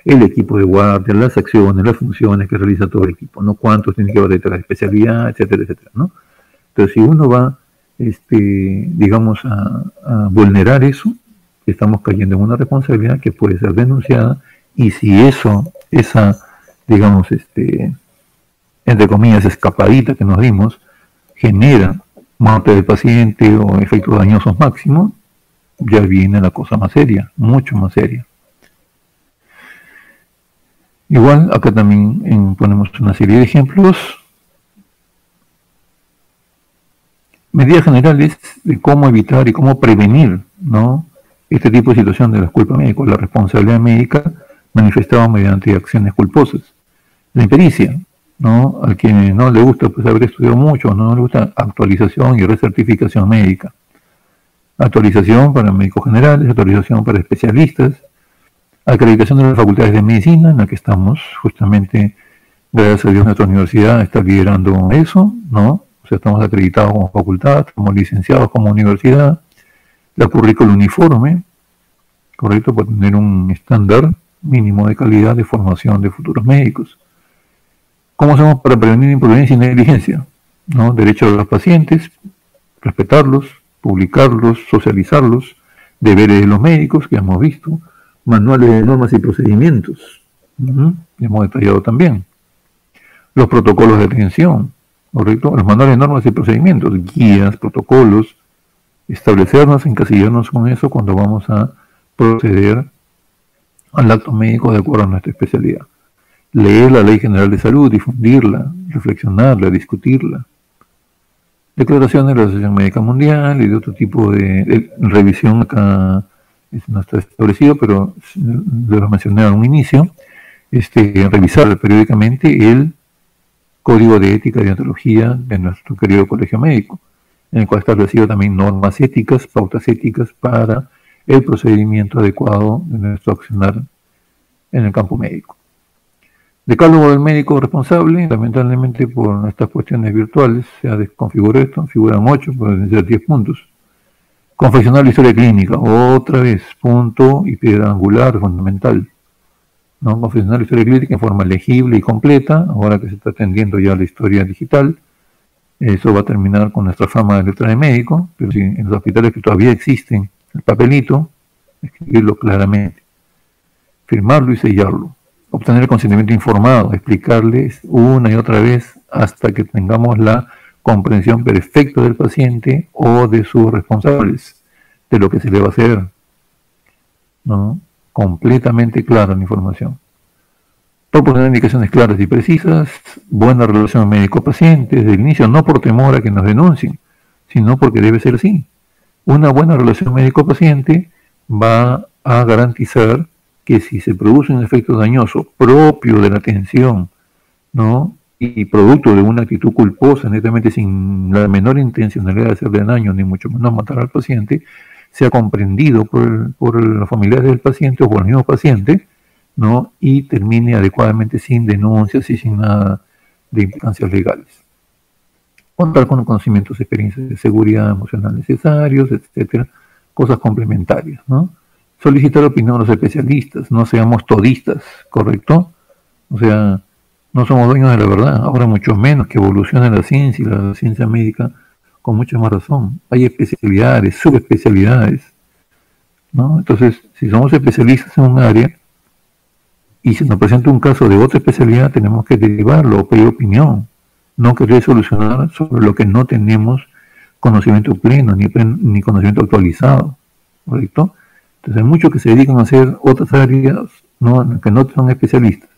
el equipo de guardia, las acciones, las funciones que realiza todo el equipo, ¿no? Cuántos tienen que haber de la especialidad, etcétera, etcétera, ¿no? Entonces, si uno va, digamos, a vulnerar eso, estamos cayendo en una responsabilidad que puede ser denunciada, y si esa, digamos, entre comillas, escapadita que nos dimos, genera muerte del paciente o efectos dañosos máximos, ya viene la cosa más seria, mucho más seria. Igual, acá también ponemos una serie de ejemplos medidas generales de cómo evitar y cómo prevenir, ¿no?, este tipo de situación de la culpa médica, la responsabilidad médica manifestada mediante acciones culposas. La impericia, ¿no?, al quien no le gusta pues haber estudiado mucho, no le gusta actualización y recertificación médica. Actualización para médicos generales, actualización para especialistas, acreditación de las facultades de medicina, en la que estamos justamente, gracias a Dios, nuestra universidad está liderando eso, ¿no? O sea, estamos acreditados como facultad, como licenciados como universidad, la currícula uniforme, correcto, para tener un estándar mínimo de calidad de formación de futuros médicos. ¿Cómo hacemos para prevenir imprudencia y negligencia? ¿No? Derechos de los pacientes, respetarlos, publicarlos, socializarlos, deberes de los médicos, que hemos visto, manuales de normas y procedimientos, hemos detallado también, los protocolos de atención, ¿correcto? Los manuales de normas y procedimientos, guías, protocolos, establecernos, encasillarnos con eso cuando vamos a proceder al acto médico de acuerdo a nuestra especialidad. Leer la Ley General de Salud, difundirla, reflexionarla, discutirla. Declaraciones de la Asociación Médica Mundial y de otro tipo de revisión acá no está establecido, pero lo mencioné al inicio, revisar periódicamente el Código de Ética y Deontología de nuestro querido Colegio Médico, en el cual está establecido también normas éticas, pautas éticas para el procedimiento adecuado de nuestro accionar en el campo médico. Decálogo del médico responsable, lamentablemente por estas cuestiones virtuales se ha desconfigurado esto, figuran 8, pueden ser 10 puntos. Confeccionar la historia clínica, otra vez, punto y piedra angular fundamental, ¿no? Confeccionar la historia clínica en forma legible y completa, ahora que se está atendiendo ya la historia digital. Eso va a terminar con nuestra fama de letra de médico, pero si en los hospitales que todavía existen el papelito, escribirlo claramente, firmarlo y sellarlo, obtener el consentimiento informado, explicarles una y otra vez hasta que tengamos la comprensión perfecta del paciente o de sus responsables, de lo que se le va a hacer, ¿no? Completamente clara la información. Proporcionar indicaciones claras y precisas, buena relación médico-paciente desde el inicio, no por temor a que nos denuncien, sino porque debe ser así. Una buena relación médico-paciente va a garantizar que si se produce un efecto dañoso propio de la atención, ¿no?, y producto de una actitud culposa, netamente sin la menor intencionalidad de hacerle daño, ni mucho menos matar al paciente, sea comprendido por los familiares del paciente o por el mismo paciente, ¿no?, y termine adecuadamente sin denuncias y sin nada de implicancias legales. Contar con conocimientos y experiencias de seguridad emocional necesarios, etcétera, cosas complementarias, ¿no? Solicitar opinión de los especialistas, no seamos todistas, ¿correcto? O sea, no somos dueños de la verdad, ahora mucho menos que evoluciona la ciencia y la ciencia médica con mucha más razón. Hay especialidades, subespecialidades, ¿no? Entonces, si somos especialistas en un área y se nos presenta un caso de otra especialidad, tenemos que derivarlo o pedir opinión, no querer solucionar sobre lo que no tenemos conocimiento pleno ni conocimiento actualizado, ¿correcto? Entonces hay muchos que se dedican a hacer otras áreas, ¿no?, que no son especialistas.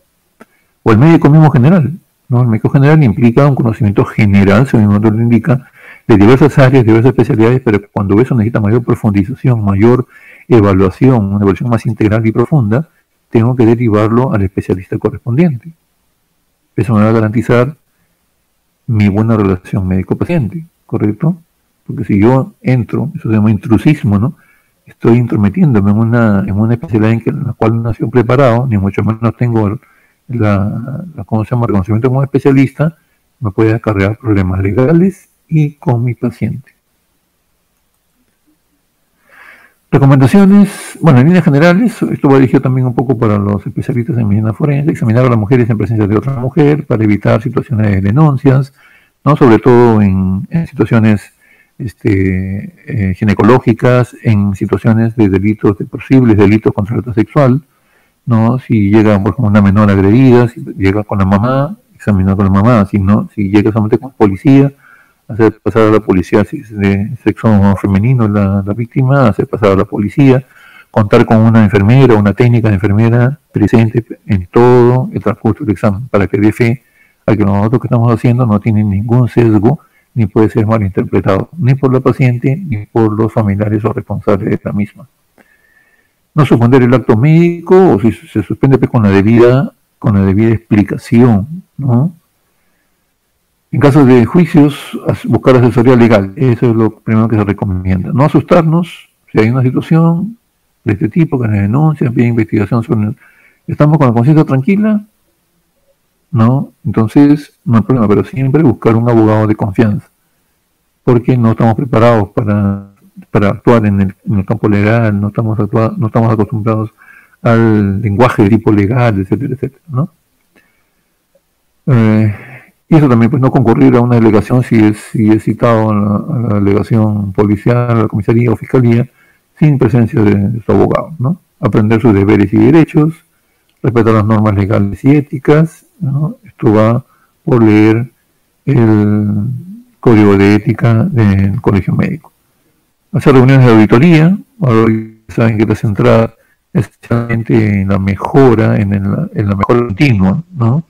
O el médico mismo general, ¿no? El médico general implica un conocimiento general, según el nombre lo indica, de diversas áreas, diversas especialidades, pero cuando eso necesita mayor profundización, mayor evaluación, una evaluación más integral y profunda, tengo que derivarlo al especialista correspondiente. Eso me va a garantizar mi buena relación médico-paciente, ¿correcto? Porque si yo entro, eso se llama intrusismo, ¿no?, estoy intrometiéndome en una especialidad en la cual no he sido preparado, ni mucho menos tengo ¿cómo se llama?, reconocimiento como especialista, me puede acarrear problemas legales y con mi paciente. Recomendaciones, bueno, en líneas generales, esto va dirigido también un poco para los especialistas en medicina forense, examinar a las mujeres en presencia de otra mujer para evitar situaciones de denuncias, ¿no?, sobre todo en situaciones ginecológicas, en situaciones de delitos, de posibles delitos contra la salud sexual, ¿no? Si llega, por ejemplo, una menor agredida, si llega con la mamá, examinar con la mamá, si llega solamente con policía, hacer pasar a la policía, si es de sexo femenino la víctima, hacer pasar a la policía, contar con una enfermera o una técnica de enfermera presente en todo el transcurso del examen, para que dé fe a que nosotros que estamos haciendo no tienen ningún sesgo ni puede ser malinterpretado, ni por la paciente, ni por los familiares o responsables de la misma. No suspender el acto médico, o si se suspende con la debida explicación, ¿no? En caso de juicios, buscar asesoría legal, eso es lo primero que se recomienda. No asustarnos si hay una situación de este tipo, que nos denuncia, pide investigación sobre... ¿Estamos con la conciencia tranquila? No, entonces no hay problema, pero siempre buscar un abogado de confianza, porque no estamos preparados para actuar en el campo legal, no estamos acostumbrados al lenguaje de tipo legal, etcétera, etcétera, ¿no? Y eso también, pues no concurrir a una delegación si es citado a la delegación policial, a la comisaría o fiscalía, sin presencia de su abogado, ¿no? Aprender sus deberes y derechos, respetar las normas legales y éticas, ¿no? Esto va por leer el código de ética del colegio médico. Hacer reuniones de auditoría, ahora saben que la centrada es especialmente en la mejora, en la mejora continua, ¿no?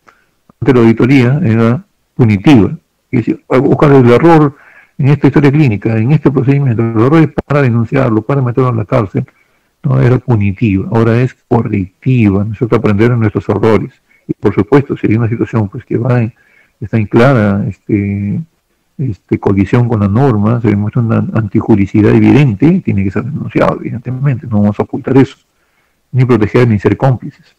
Antes la auditoría era punitiva, es decir, buscar el error en esta historia clínica, en este procedimiento, el error es para denunciarlo, para meterlo en la cárcel, no era punitiva, ahora es correctiva, nosotros aprender en nuestros errores, y por supuesto, si hay una situación pues que está en clara colisión con la norma, se demuestra una antijuricidad evidente, tiene que ser denunciado, evidentemente, no vamos a ocultar eso, ni proteger ni ser cómplices.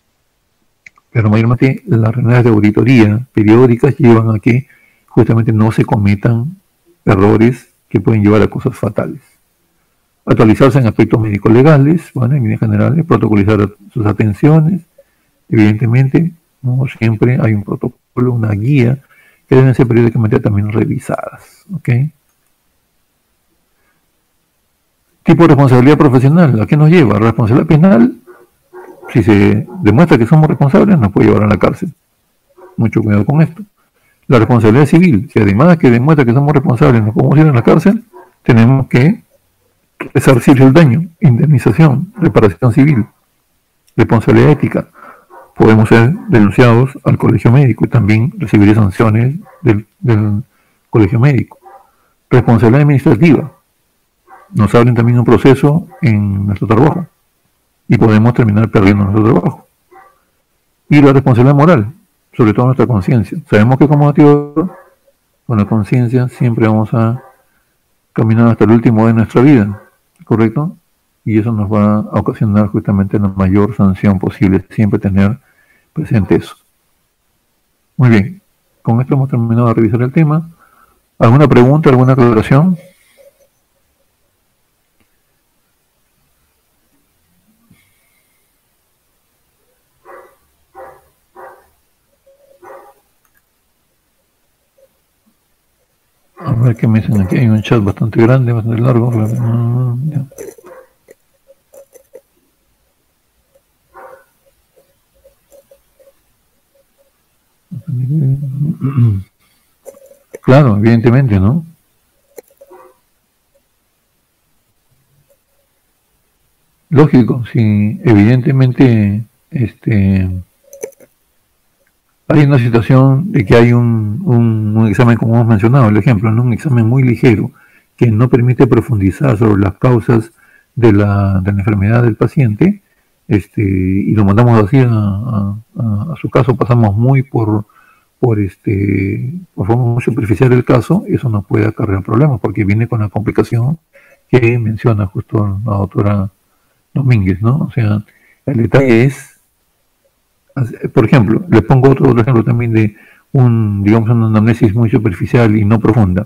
Pero mayormente las reuniones de auditoría periódicas llevan a que justamente no se cometan errores que pueden llevar a cosas fatales. Actualizarse en aspectos médicos legales, bueno, en líneas generales, protocolizar sus atenciones, evidentemente, no siempre hay un protocolo, una guía, que deben ser periódicamente también revisadas, ¿ok? Tipo de responsabilidad profesional, ¿a qué nos lleva? Responsabilidad penal. Si se demuestra que somos responsables, nos puede llevar a la cárcel. Mucho cuidado con esto. La responsabilidad civil, si además que demuestra que somos responsables, nos podemos ir a la cárcel, tenemos que resarcir el daño, indemnización, reparación civil, responsabilidad ética. Podemos ser denunciados al colegio médico y también recibir sanciones del colegio médico. Responsabilidad administrativa. Nos abren también un proceso en nuestro trabajo y podemos terminar perdiendo nuestro trabajo. Y la responsabilidad moral, sobre todo nuestra conciencia. Sabemos que como activos, con la conciencia siempre vamos a caminar hasta el último de nuestra vida, ¿correcto? Y eso nos va a ocasionar justamente la mayor sanción posible, siempre tener presente eso. Muy bien, con esto hemos terminado de revisar el tema. ¿Alguna pregunta, alguna aclaración? A ver qué me dicen aquí. Hay un chat bastante grande, bastante largo. Ya. Claro, evidentemente, ¿no? Lógico, si evidentemente hay una situación de que hay un examen, como hemos mencionado, el ejemplo, ¿no? Un examen muy ligero que no permite profundizar sobre las causas de la enfermedad del paciente, y lo mandamos así a su caso, pasamos muy por forma muy superficial el caso, eso nos puede acarrear problemas, porque viene con la complicación que menciona justo la doctora Domínguez, ¿no? O sea, el detalle es, por ejemplo, le pongo otro ejemplo también de digamos, una anamnesis muy superficial y no profunda.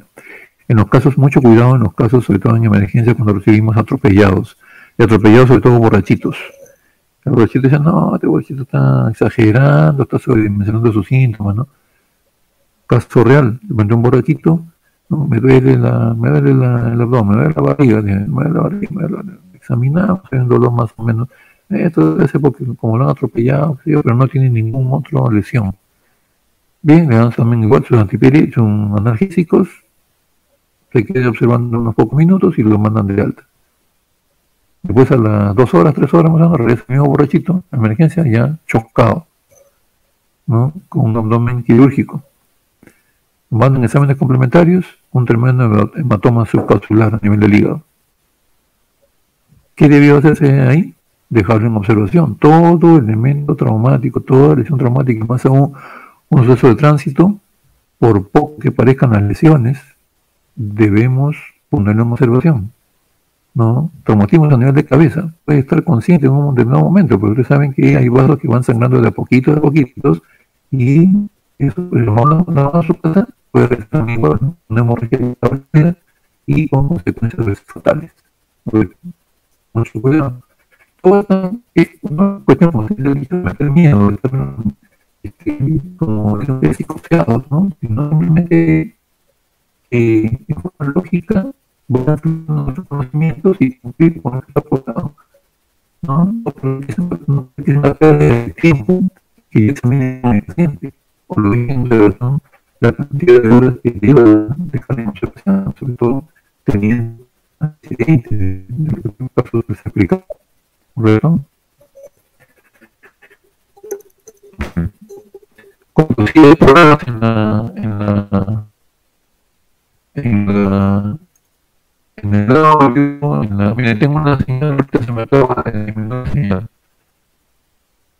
En los casos, mucho cuidado en los casos, sobre todo en emergencia, cuando recibimos atropellados, y atropellados sobre todo borrachitos. El borrachito dice, no, este borrachito está exagerando, está sobredimensionando sus síntomas, ¿no? Caso real, de repente un borrachito, no, me duele el abdomen, me duele la barriga, me duele la barriga, examinamos, hay un dolor más o menos. Esto debe ser porque como lo han atropellado, pero no tiene ninguna otra lesión. Bien, le dan también igual sus antipiréticos, sus analgésicos, se queda observando unos pocos minutos y lo mandan de alta. Después a las 2 horas, 3 horas más o menos, regresa el mismo borrachito, emergencia, ya chocado, ¿no? Con un abdomen quirúrgico. Mandan exámenes complementarios, un tremendo hematoma subcapsular a nivel del hígado. ¿Qué debió hacerse ahí? Dejarlo en observación. Todo elemento traumático, toda lesión traumática, y más aún un suceso de tránsito, por poco que parezcan las lesiones, debemos ponerlo en observación, ¿no? Traumatismo a nivel de cabeza, puede estar consciente en un determinado momento, porque ustedes saben que hay vasos que van sangrando de a poquitos, y eso, la su casa puede estar igual, ¿no? Una hemorragia de cabeza y con consecuencias fatales. Mucho cuidado. Es una cuestión como de meter miedo, de estar como de psicoseados, ¿no? Sino simplemente en forma lógica, voy a hacer nuestros conocimientos y cumplir con lo que está aportado, ¿no? No es una pérdida de tiempo que yo también es paciente, o lo dije en relación la cantidad de horas que lleva dejar en observación, sobre todo teniendo accidentes de los casos que se aplican. ¿Correcto? Cuando sí hay problemas en el audio, mira, tengo una señal que se me acaba de eliminar la señal.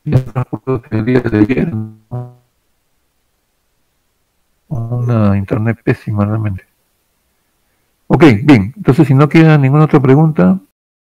Ya transportó el día de ayer, ¿no? Una internet pésima realmente. Ok, bien, entonces si no queda ninguna otra pregunta,